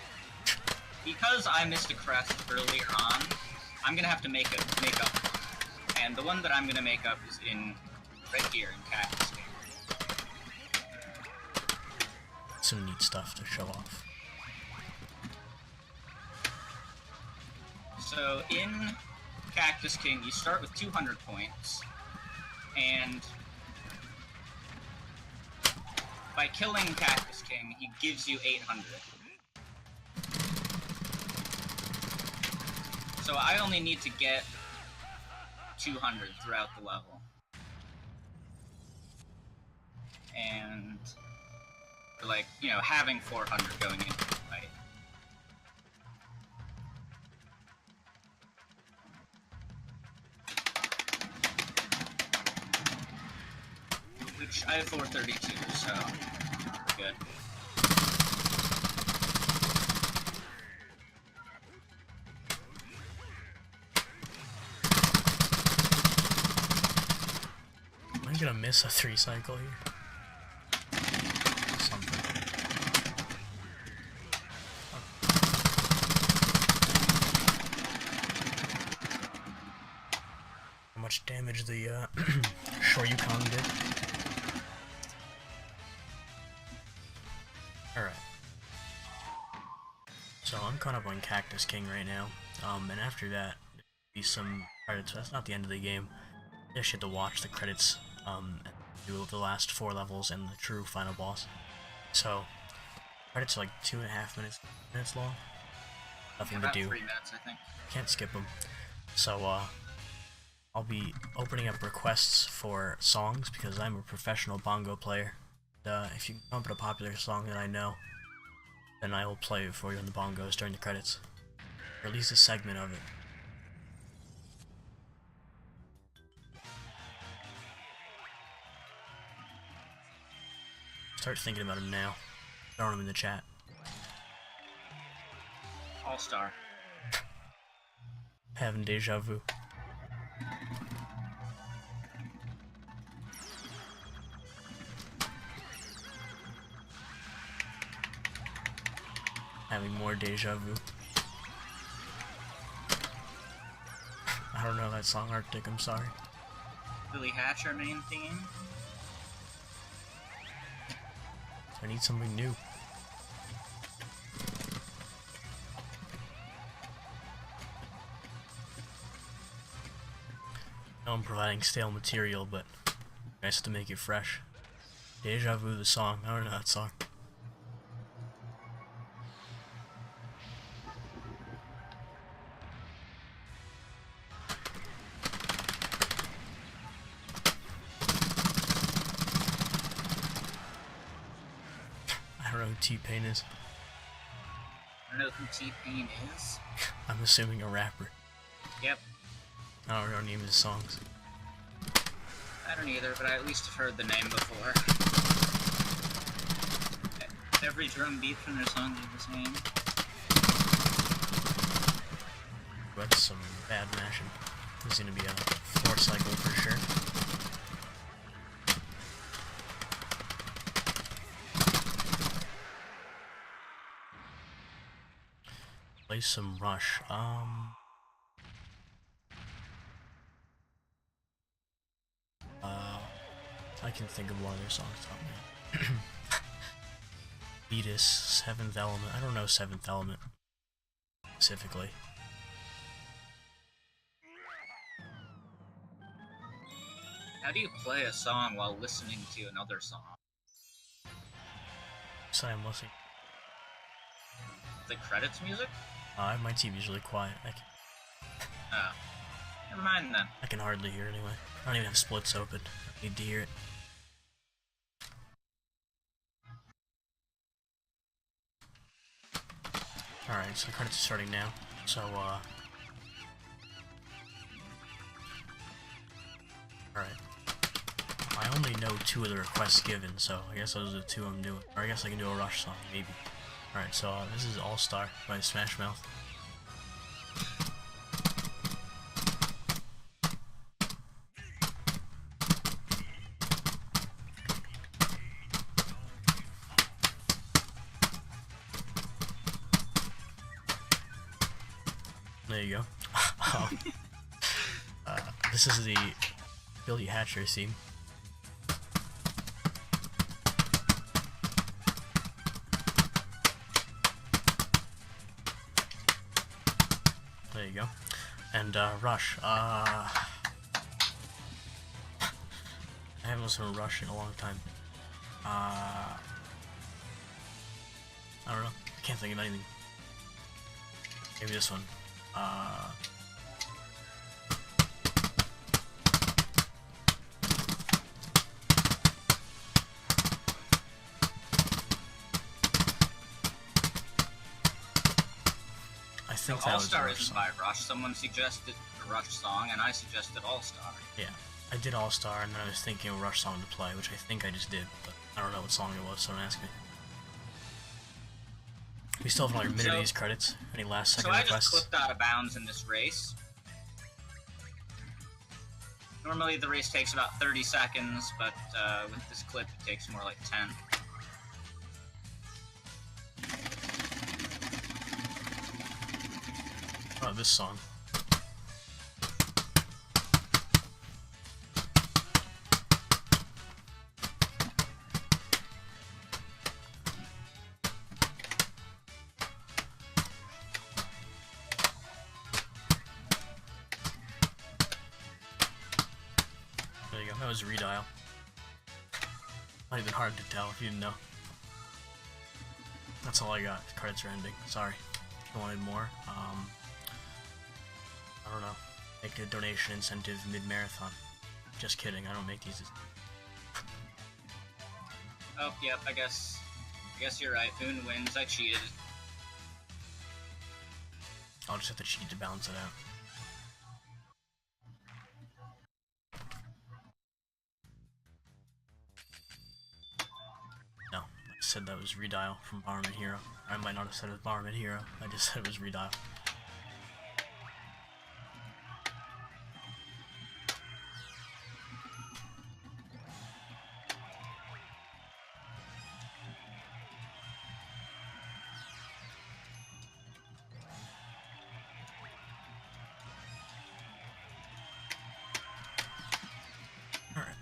because I missed a crest earlier on, I'm gonna have to make up. And the one that I'm gonna make up is in right here in Cactus Cave. Some neat stuff to show off. So in Cactus King, you start with 200 points, and by killing Cactus King, he gives you 800. So I only need to get 200 throughout the level. And, like, you know, having 400 going into the fight. Which, I have 432, so good. Am I gonna miss a 3 cycle here? Something. How much damage the Shoryukan did? Alright. So I'm caught up on Cactus King right now. And after that, be some credits. That's not the end of the game. I just had to watch the credits, and do the last 4 levels and the true final boss. So, credits are like 2.5 minutes long. Nothing About to do. 3 minutes, I think. Can't skip them. So, I'll be opening up requests for songs because I'm a professional bongo player. If you come up with a popular song that I know, then I will play it for you on the bongos during the credits. Or at least a segment of it. Start thinking about him now. Throwing him in the chat. All-Star. Having deja vu. Having more deja vu. I don't know that song, Arctic, I'm sorry. Billy Hatcher main theme. I need something new. I know I'm providing stale material, but nice to make it fresh. Deja vu, the song. I don't know that song. I don't know who T-Pain is. I don't know who T-Pain is. I'm assuming a rapper. Yep. I don't know any of his songs. I don't either, but I at least have heard the name before. Every drum beat from their song is the same. That's some bad mashing. This is gonna be a 4 cycle for sure. Play some Rush. I can think of one of their songs. Beatus, 7th Element. I don't know 7th Element specifically. How do you play a song while listening to another song? So I'm listening. The credits music? My TV's really quiet. Oh. Never mind then. I can hardly hear it anyway. I don't even have splits open. I need to hear it. Alright, so the credits are starting now. So, alright. I only know 2 of the requests given, so I guess those are the 2 I'm doing. Or I guess I can do a Rush song, maybe. Alright, so this is All Star by Smash Mouth. There you go. This is the Billy Hatcher theme. There There you go. And Rush. I haven't listened to Rush in a long time. I don't know. I can't think of anything. Maybe this one. I think that All was a Star Rush isn't song. by Rush. Someone suggested a Rush song, and I suggested All Star. Yeah, I did All Star, and then I was thinking a Rush song to play, which I think I just did, but I don't know what song it was, so don't ask me. We still have another minute of these credits. Any last So second I just requests? clipped out of bounds in this race. Normally the race takes about 30 seconds, but with this clip it takes more like 10. Oh, this song. There you go, that was a redial. Not even hard to tell if you didn't know. That's all I got. The credits are ending. Sorry. If you wanted more, I don't know. Make a donation incentive mid-marathon. Just kidding, I don't make these. Oh, yep, I guess you're right. Boone wins. I cheated. I'll just have to cheat to balance it out. No, I said that was redial from Barman Hero. I might not have said it was Barman Hero. I just said it was redial. Alright.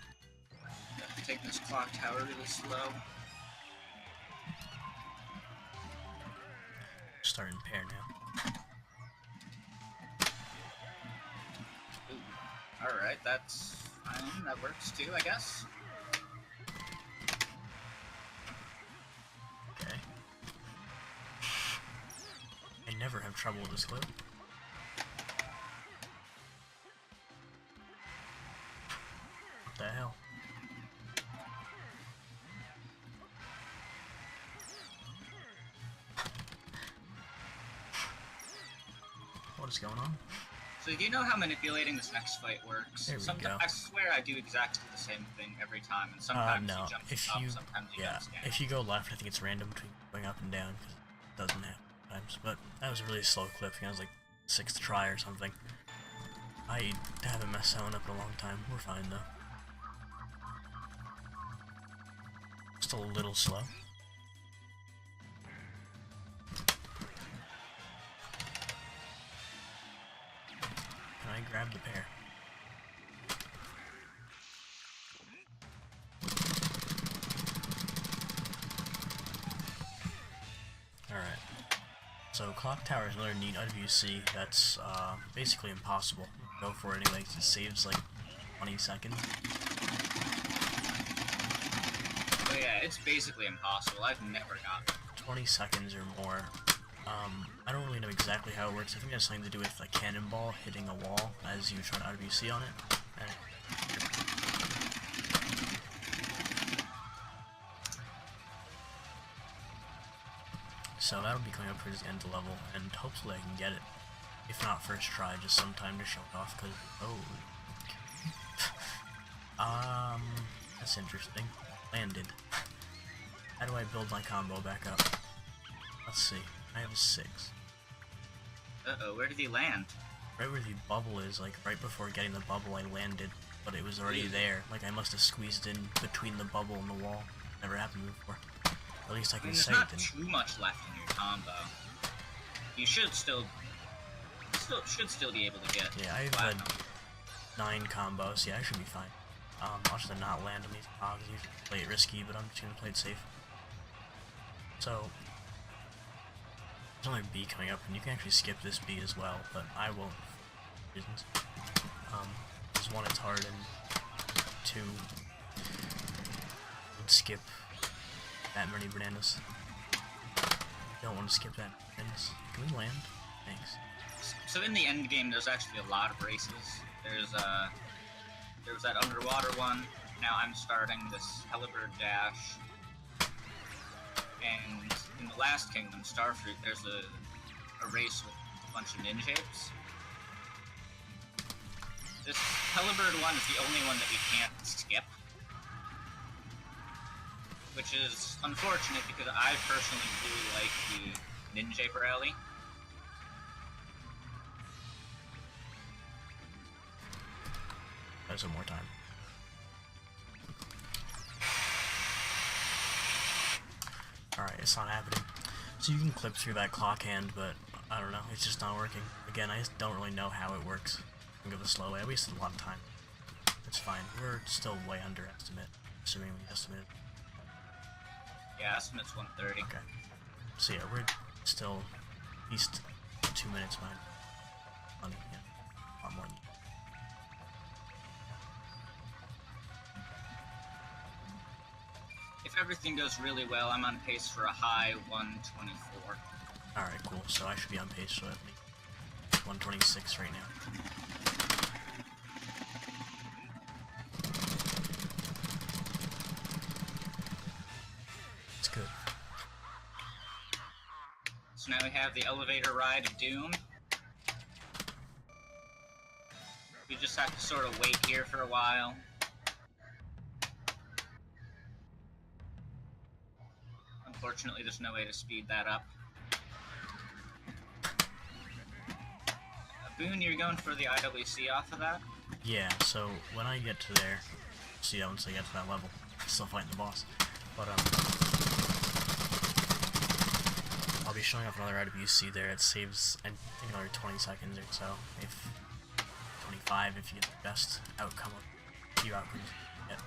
Have to take this clock tower really slow. Starting pair now. Alright, that's fine. That works too, I guess. Okay. I never have trouble with this clip. What the hell? What is going on? So do you know how manipulating this next fight works? There we go. I swear I do exactly the same thing every time, and sometimes No. he jumps If up, you, sometimes he yeah, jumps down. if you go left, I think it's random between going up and down because it doesn't happen sometimes. But that was a really slow clip. I think it was like 6th try or something. I haven't messed that one up in a long time. We're fine though. Just a little slow. Can I grab the pair? Alright. So Clock Tower is another neat IWC that's basically impossible. Go for it anyway, 'cause it saves like 20 seconds. Oh yeah, it's basically impossible. I've never got 20 seconds or more. I don't really know exactly how it works. I think it has something to do with a cannonball hitting a wall as you try to IWC on it. And so that'll be coming up towards the end of the level, and hopefully I can get it. If not first try, just sometime to show it off, because, oh. That's interesting. Landed. How do I build my combo back up? Let's see. I have a 6. Uh-oh, where did he land? Right where the bubble is, like right before getting the bubble, I landed, but it was already there. Like I must have squeezed in between the bubble and the wall. Never happened before. At least I I can mean, there's say not it. too much left in your combo. You should still be able to get. Yeah, I have platinum. 9 combos. Yeah, I should be fine. I'll just not land on these cogs. Usually play it risky, but I'm just gonna play it safe. So There's another B coming up, and you can actually skip this B as well, but I won't for reasons. Because one, it's hard, and two, would skip that many bananas. Don't want to skip that bananas. Can we land? Thanks. So in the end game, there's actually a lot of races. There's that underwater one. Now I'm starting this Helibird Dash. And in the last kingdom, Starfruit, there's a race with a bunch of ninja apes. This Helibird one is the only one that we can't skip. Which is unfortunate because I personally really like the ninja ape rally. There's one more time. Alright, it's not happening. So you can clip through that clock hand, but I don't know, it's just not working. Again, I just don't really know how it works. I can go the slow way. I wasted a lot of time. It's fine. We're still way underestimate, assuming we estimated. Yeah, estimate's 130. Okay. So yeah, we're still at least 2 minutes behind. Money, yeah. A lot more than you. If everything goes really well, I'm on pace for a high 124. Alright, cool. So I should be on pace for at least 126 right now. It's good. So now we have the elevator ride of doom. We just have to sort of wait here for a while. Unfortunately, there's no way to speed that up. Boone, you're going for the IWC off of that? Yeah, so when I get to there, see that once I get to that level, I'm still fighting the boss. But I'll be showing off another IWC there. It saves, I think, another 20 seconds or so. If 25 if you get the best outcome of few outcomes you get.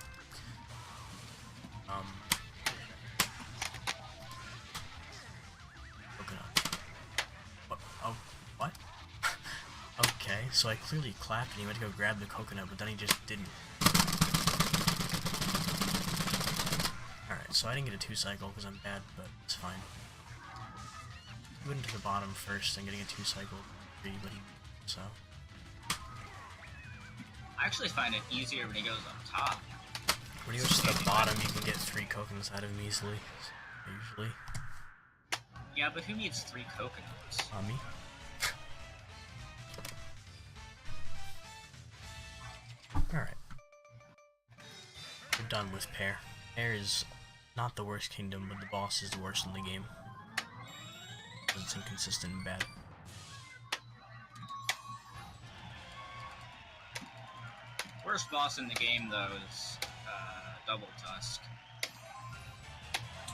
Oh, what? Okay, so I clearly clapped and he went to go grab the coconut, but then he just didn't. Alright, so I didn't get a 2-cycle because I'm bad, but it's fine. He went to the bottom first and getting a 2-cycle 3, but he so. I actually find it easier when he goes up top. When he goes to the bottom, you can get 3 coconuts out of him easily, usually. Yeah, but who needs 3 coconuts? Me. Alright. We're done with Pear. Pear is not the worst kingdom, but the boss is the worst in the game. It's inconsistent and bad. Worst boss in the game, though, is Double Tusk.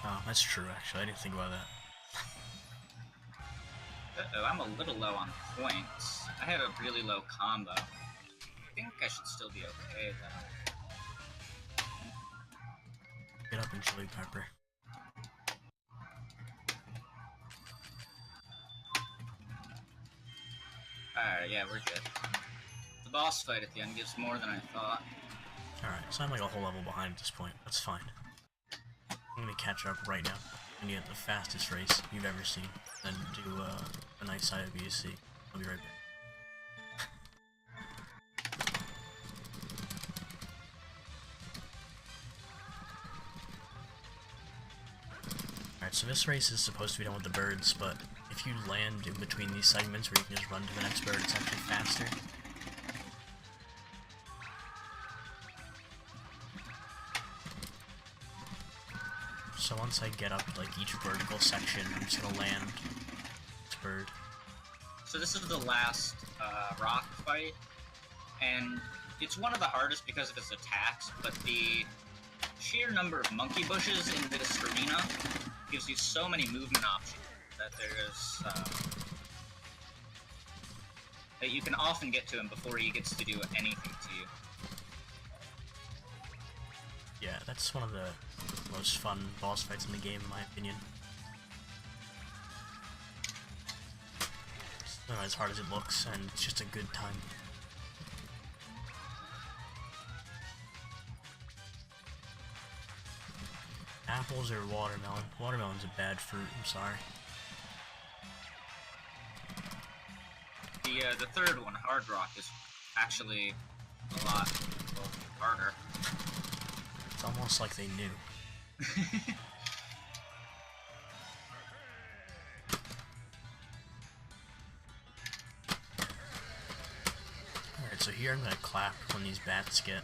Oh, that's true, actually. I didn't think about that. Uh-oh, I'm a little low on points. I had a really low combo. I think I should still be okay, though. Get up and Chili Pepper. Alright, yeah, we're good. The boss fight at the end gives more than I thought. Alright, so I'm like a whole level behind at this point. That's fine. I'm gonna catch up right now and get the fastest race you've ever seen. Then do a nice IWC. I'll be right back. Alright, so this race is supposed to be done with the birds, but if you land in between these segments where you can just run to the next bird, it's actually faster. So once I get up like each vertical section, I'm just gonna land this bird. So this is the last rock fight, and it's one of the hardest because of its attacks, but the sheer number of monkey bushes in this arena gives you so many movement options that there's that you can often get to him before he gets to do anything to you. Yeah, that's one of the most fun boss fights in the game, in my opinion. Not as hard as it looks, and it's just a good time. Apples or watermelon? Watermelon's a bad fruit, I'm sorry. The third one, Hard Rock, is actually a lot harder. It's almost like they knew. Alright, so here I'm gonna clap when these bats get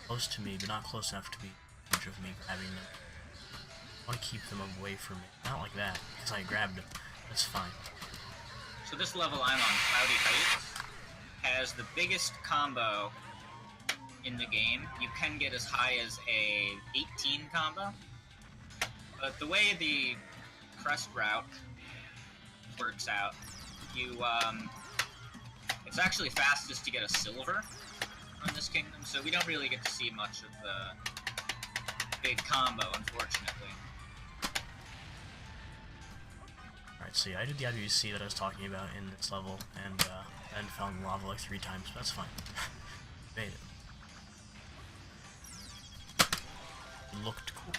close to me, but not close enough to be in range of me grabbing them. I want to keep them away from me. Not like that, because I grabbed them. That's fine. So this level I'm on, Cloudy Heights, has the biggest combo in the game. You can get as high as a 18 combo. But the way the crest route works out, it's actually fastest to get a silver on this kingdom, so we don't really get to see much of the big combo, unfortunately. Alright, so yeah, I did the IWC that I was talking about in this level, and then fell in lava like 3 times, but that's fine. Made it. It looked cool.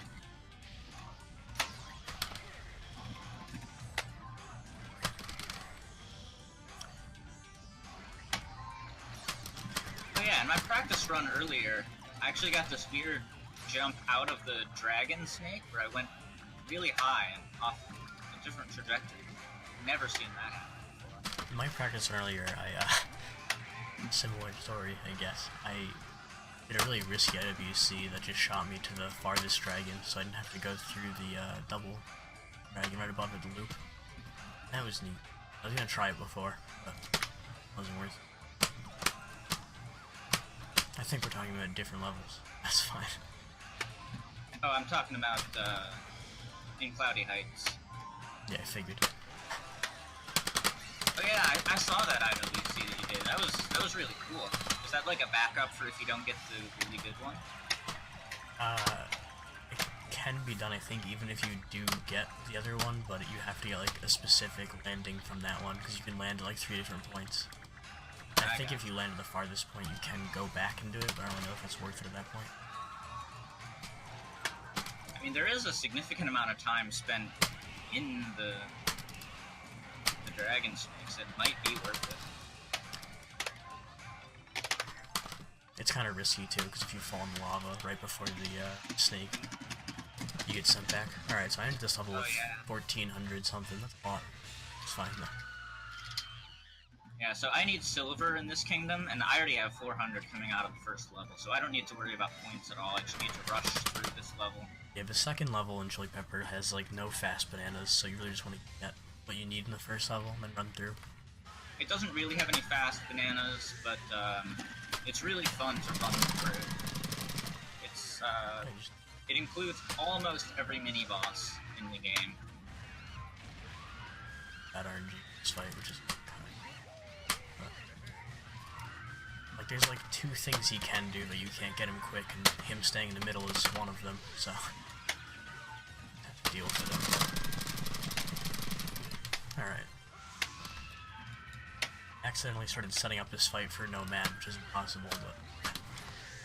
Oh yeah, in my practice run earlier, I actually got this weird jump out of the dragon snake where I went really high and off a different trajectory. Never seen that happen before. In my practice run earlier, similar story, I guess. I did a really risky IWC that just shot me to the farthest dragon, so I didn't have to go through the double dragon right above the loop. That was neat. I was gonna try it before, but it wasn't worth it. I think we're talking about different levels. That's fine. Oh, I'm talking about in Cloudy Heights. Yeah, I figured. Oh yeah, I saw that IWC that you did. That was really cool. Is that like a backup for if you don't get the really good one? It can be done, I think, even if you do get the other one, but you have to get like a specific landing from that one, because you can land at like 3 different points. And I think if you land at the farthest point, you can go back and do it, but I don't know if it's worth it at that point. I mean, there is a significant amount of time spent in the dragon snakes. It might be worth it. It's kind of risky too, because if you fall in the lava right before the snake, you get sent back. Alright, so I ended this level with 1400 something. That's a lot. It's fine though. Yeah, so I need silver in this kingdom, and I already have 400 coming out of the first level, so I don't need to worry about points at all. I just need to rush through this level. Yeah, the second level in Chili Pepper has like no fast bananas, so you really just want to get what you need in the first level and then run through. It doesn't really have any fast bananas, but it's really fun to run through. It's it includes almost every mini boss in the game. That RNG this fight, which is like there's like 2 things he can do, but you can't get him quick, and him staying in the middle is one of them. So have to deal with it. All right. Accidentally started setting up this fight for Nomad, which is impossible, but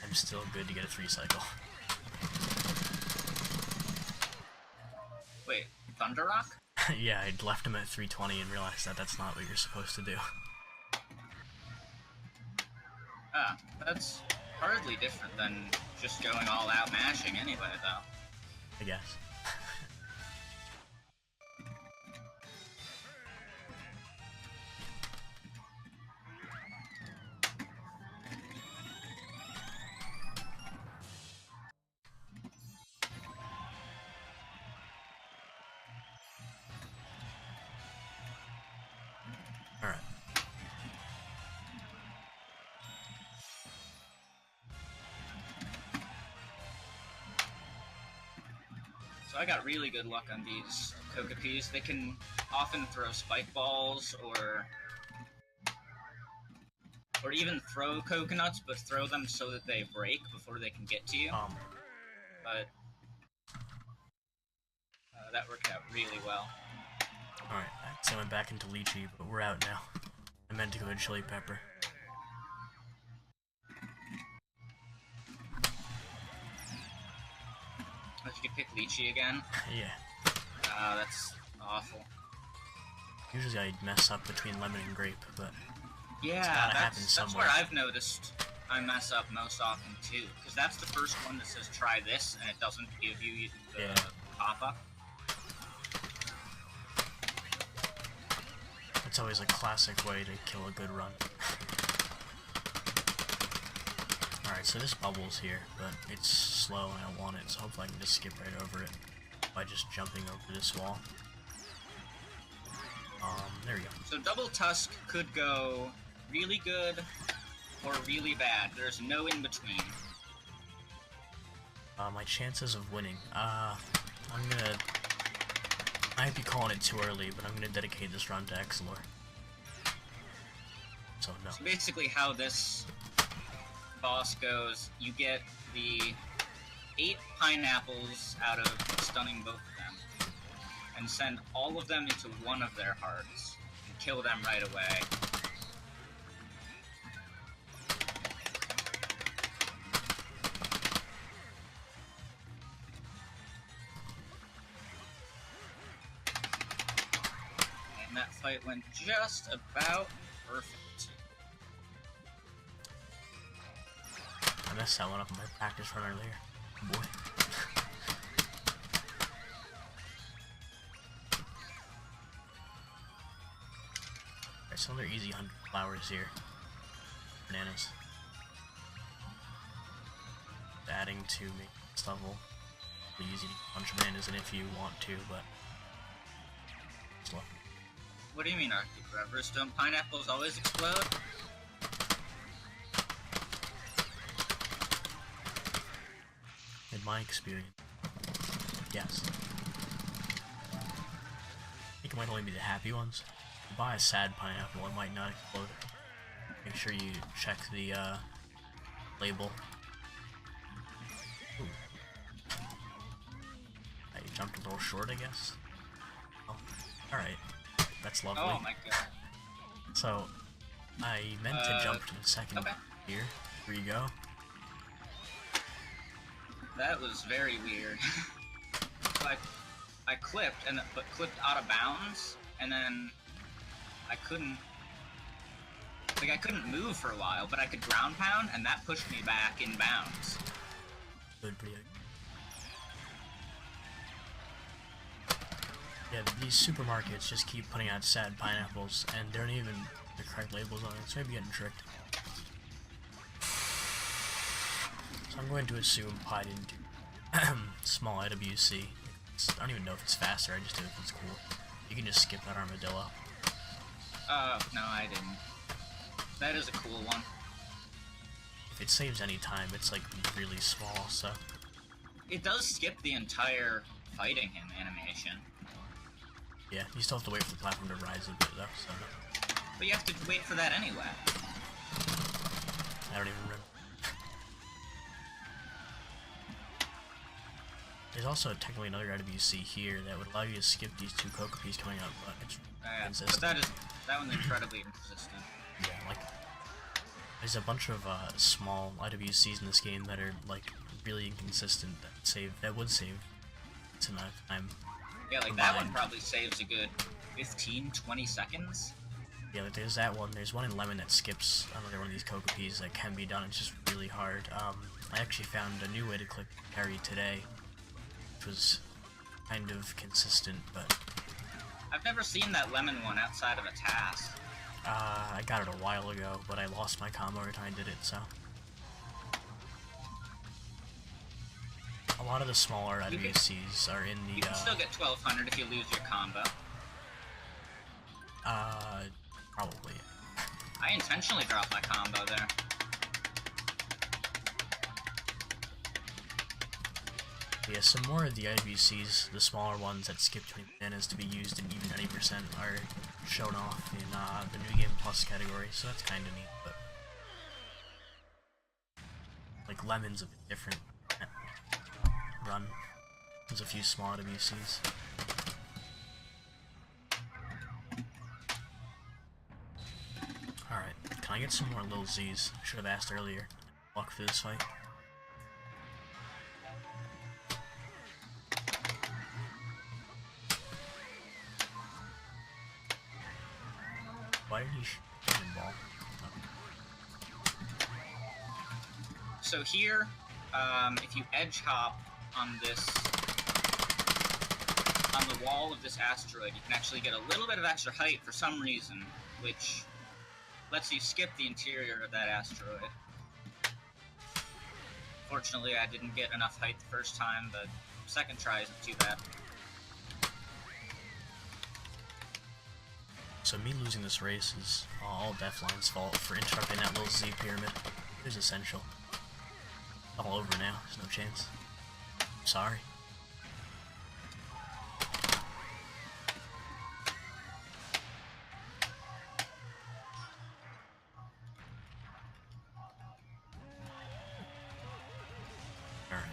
I'm still good to get a 3 cycle. Wait, Thunder Rock? Yeah, I'd left him at 320 and realized that that's not what you're supposed to do. Ah, that's hardly different than just going all out mashing anyway, though. I guess. Alright. So I got really good luck on these Kokopis. They can often throw spike balls or even throw coconuts, but throw them so that they break before they can get to you. But that worked out really well. Alright, I went back into Lychee, but we're out now. I meant to go with chili pepper. Did you pick lychee again? Yeah. That's awful. Usually I mess up between lemon and grape, but Yeah, gotta happen that's somewhere. where I've noticed I mess up most often too. Because that's the first one that says try this, and it doesn't give you the Yeah. pop-up. it's always a classic way to kill a good run. Alright, so this bubble's here, but it's slow and I don't want it, so hopefully I can just skip right over it by just jumping over this wall. There we go. So Double Tusk could go really good or really bad. There's no in between. My chances of winning. I might be calling it too early, but I'm gonna dedicate this run to Excelor. So no. So basically how this boss goes, you get the 8 pineapples out of stunning both of them, and send all of them into one of their hearts, and kill them right away. And that fight went just about perfect. I messed that one up in my practice run earlier. Oh boy. Alright, so another easy 100 flowers here. Bananas. Adding to make this level really easy to get a bunch of bananas in if you want to, but slow. What do you mean, Arctic Rivers? Don't pineapples always explode? In my experience, yes. I think it might only be the happy ones. If you buy a sad pineapple, it might not explode. Make sure you check the label. Ooh. I jumped a little short, I guess. Oh, alright. That's lovely. Oh my god. So, I meant to jump to the second okay. here. Here you go. That was very weird. So I clipped, but clipped out of bounds, and then I couldn't move for a while, but I could ground pound, and that pushed me back in bounds. Good, pretty good. Yeah, these supermarkets just keep putting out sad pineapples, and they don't even the correct labels on it, so maybe getting tricked. So I'm going to assume Pi didn't do small IWC. I don't even know if it's faster, I just do it if it's cool. You can just skip that armadillo. No, I didn't. That is a cool one. If it saves any time, it's like really small, so... It does skip the entire fighting him animation. Yeah, you still have to wait for the platform to rise a bit though, so... But you have to wait for that anyway. I don't even remember. There's also technically another IWC here that would allow you to skip these 2 Kokopees coming up, but it's But consistent. that one's incredibly inconsistent. Yeah, like, there's a bunch of small IWCs in this game that are like really inconsistent that would save its amount of time. Yeah, like that one probably saves a good 15-20 seconds. Yeah, like there's that one. There's one in Lemon that skips another one of these Kokopees that can be done. It's just really hard. I actually found a new way to click parry today, which was kind of consistent, but I've never seen that lemon one outside of a task. I got it a while ago, but I lost my combo every time I did it, so. A lot of the smaller IWCs are in the, You can still get 1200 if you lose your combo. Probably. I intentionally dropped my combo there. Yeah, some more of the IWCs, the smaller ones that skip 20 bananas to be used in even 90% are shown off in the New Game Plus category, so that's kind of neat, but... Like, Lemon's a bit different run. There's a few small IWCs. Can I get some more little Z's? I should have asked earlier. Luck for this fight. Why did he shoot the ball? So here, if you edge hop on this, on the wall of this asteroid, you can actually get a little bit of extra height for some reason, which lets you skip the interior of that asteroid. Fortunately, I didn't get enough height the first time, but second try isn't too bad. So me losing this race is all Deathline's fault for interrupting that little Z pyramid. It was essential. All over now, there's no chance. Sorry. Alright.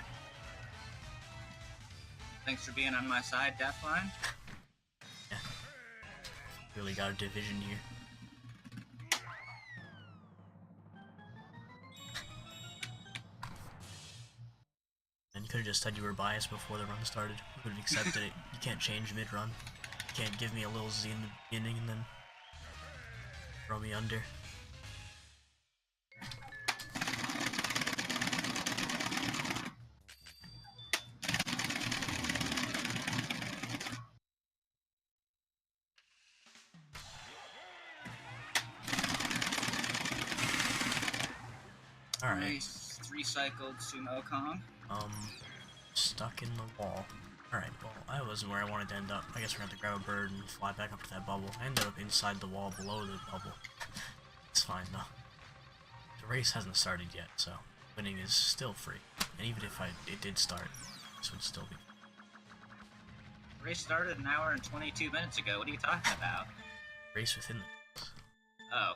Thanks for being on my side, Deathline. Yeah. Really got a division here. And you could have just said you were biased before the run started. You would have accepted it. You can't change mid-run. You can't give me a little Z in the beginning and then throw me under. Alright. Nice 3-cycled Sumo Kong. Stuck in the wall. Alright, well, I wasn't where I wanted to end up. I guess we're gonna have to grab a bird and fly back up to that bubble. I ended up inside the wall below the bubble. It's fine though. The race hasn't started yet, so winning is still free. And even if it did start, this would still be. Race started an hour and 22 minutes ago. What are you talking about? Race within the... Oh.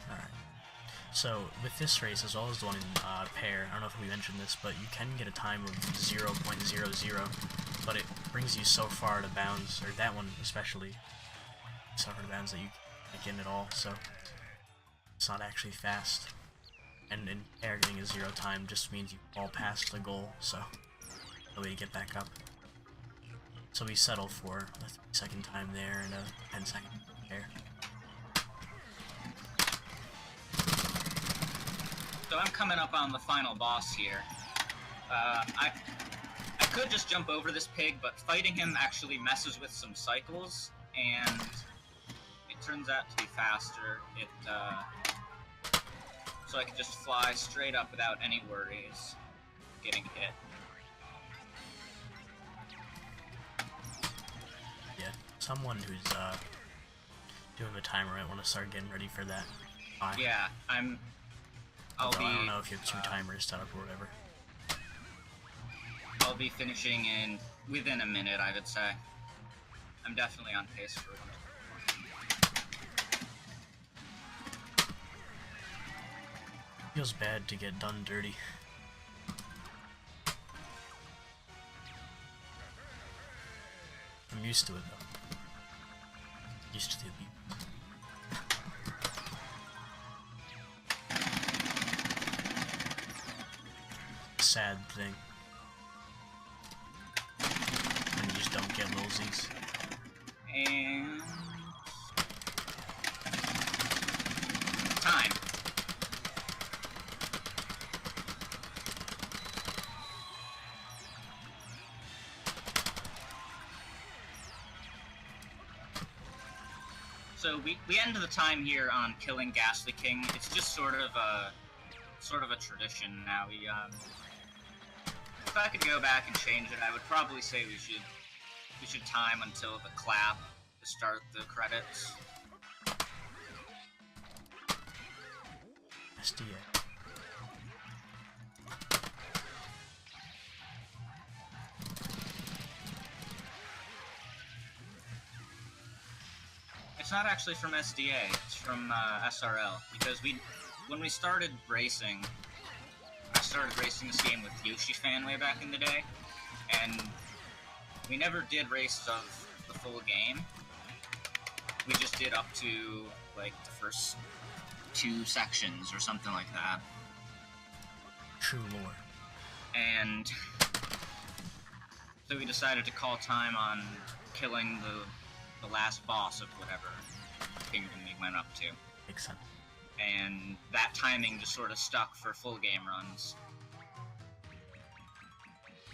Alright. So, with this race, as well as the one in pair, I don't know if we mentioned this, but you can get a time of 0.00, but it brings you so far to bounds, or that one especially, so far to bounds that you can't get in at all, so it's not actually fast. And in pair, getting a 0 time just means you fall past the goal, so no way to get back up. So we settle for a 3-second time there and a 10-second pair. So I'm coming up on the final boss here. I could just jump over this pig, but fighting him actually messes with some cycles, and it turns out to be faster. So I can just fly straight up without any worries of getting hit. Yeah, someone who's doing the timer might want to start getting ready for that. Yeah, I don't know if you have 2 timers set up or whatever. I'll be finishing in within a minute, I would say. I'm definitely on pace for it. Feels bad to get done dirty. I'm used to it though. Used to the abuse. Sad thing. And you just don't get little Z's. And... time. So we end the time here on killing Ghastly King. It's just sort of a tradition now. If I could go back and change it, I would probably say we should time until the clap to start the credits. SDA. It's not actually from SDA, it's from SRL, because when we started racing, I started racing this game with Yoshi Fan way back in the day, and we never did races of the full game. we just did up to like the first 2 sections or something like that. True lore. And so we decided to call time on killing the last boss of whatever kingdom we went up to. Makes sense. And that timing just sort of stuck for full game runs.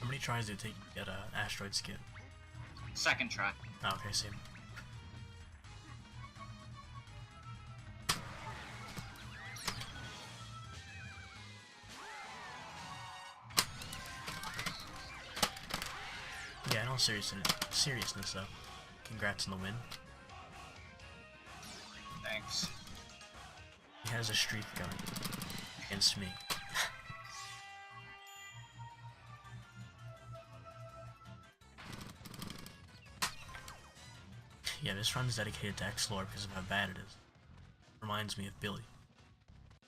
How many tries did it take to get an asteroid skip? Second try. Oh, okay, same. Yeah, in all seriousness though, congrats on the win. Thanks. He has a streak going against me. Yeah, this run's dedicated to X-Lore because of how bad it is. Reminds me of Billy.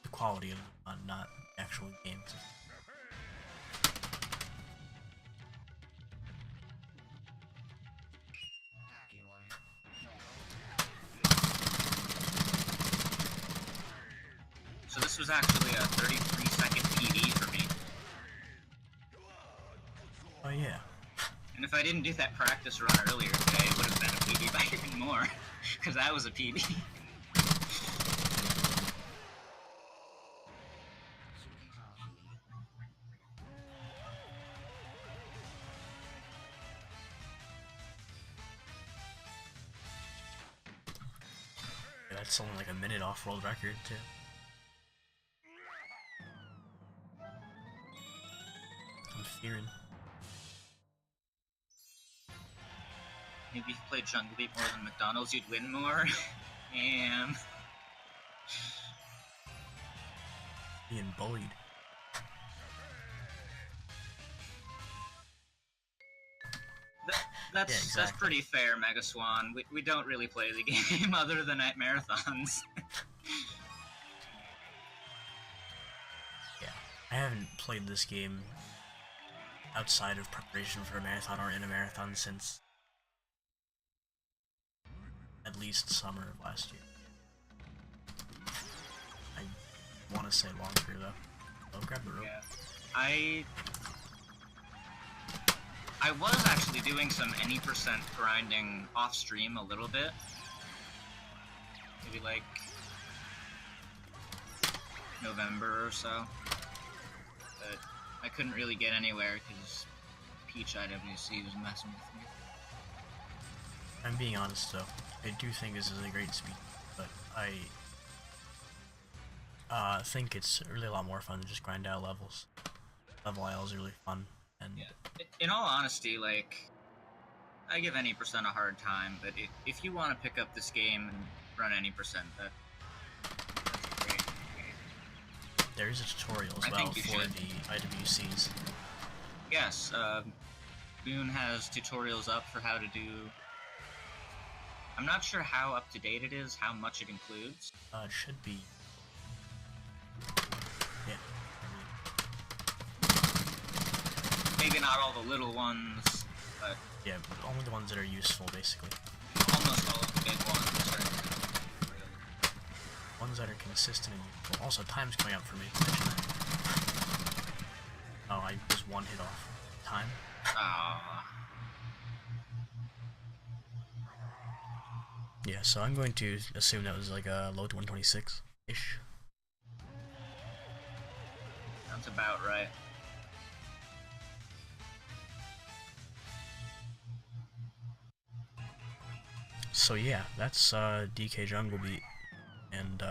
The quality of not actual games. So this was actually a 33-second PB for me. Oh yeah. And if I didn't do that practice run earlier today, it would have been a PB by even more. Because that was a PB. Yeah, that's only like a minute off world record too. I'm fearing. Maybe if you played Jungle Beat more than McDonald's, you'd win more. And Being bullied. that's Yeah, that's exactly. pretty fair, Mega Swan. We don't really play the game other than at marathons. Yeah. I haven't played this game outside of preparation for a marathon or in a marathon since at least summer of last year. I want to say longer though. Oh, grab the rope. Yeah. I was actually doing some any percent grinding off stream a little bit. Maybe like November or so. But I couldn't really get anywhere because Peach IWC was messing with me. I'm being honest though. I do think this is a great speed, but I think it's really a lot more fun to just grind out levels. Level IL is really fun, and Yeah. In all honesty, like, I give any percent a hard time, but if you want to pick up this game and run any percent, that's a great game. there is a tutorial as I well think you for should. the IWCs. Yes, Boone has tutorials up for how to do. I'm not sure how up to date it is, how much it includes. It should be. Yeah. Maybe not all the little ones, but Yeah, but only the ones that are useful, basically. almost all of the big ones are really. Ones that are consistent and useful. Also, time's coming up for me. Oh, I was one hit off. Time? Ah, Yeah, so I'm going to assume that was like a low to 126-ish. that's about right. So yeah, that's DK Jungle Beat, and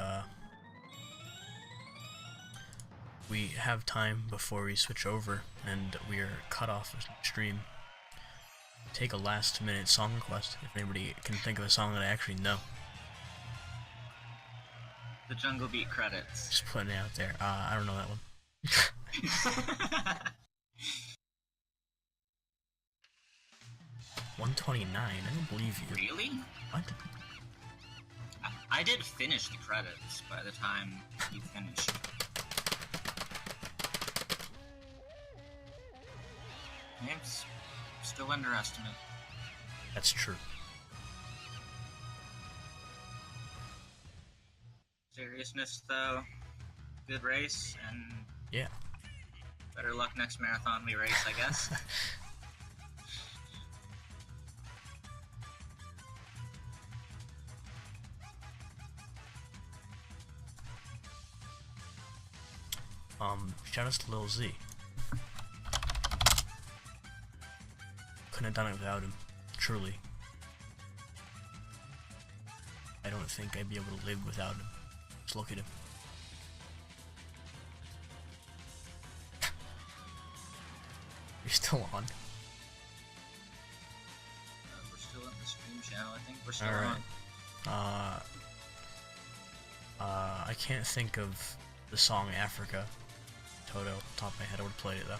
we have time before we switch over, and we are cut off of stream. Take a last-minute song request if anybody can think of a song that I actually know. The Jungle Beat credits. Just putting it out there. I don't know that one. 129. I don't believe you. Really? What? I did finish the credits by the time you finished. It's still underestimate. That's true. seriousness, though, good race, and Yeah. better luck next marathon we race, I guess. Shout out to Lil Z. Couldn't have done it without him. Truly. I don't think I'd be able to live without him. Just look at him. You're still on. We're still in the stream channel, I think we're still Alright. on. I can't think of the song Africa. Toto, top of my head, I would have played it though.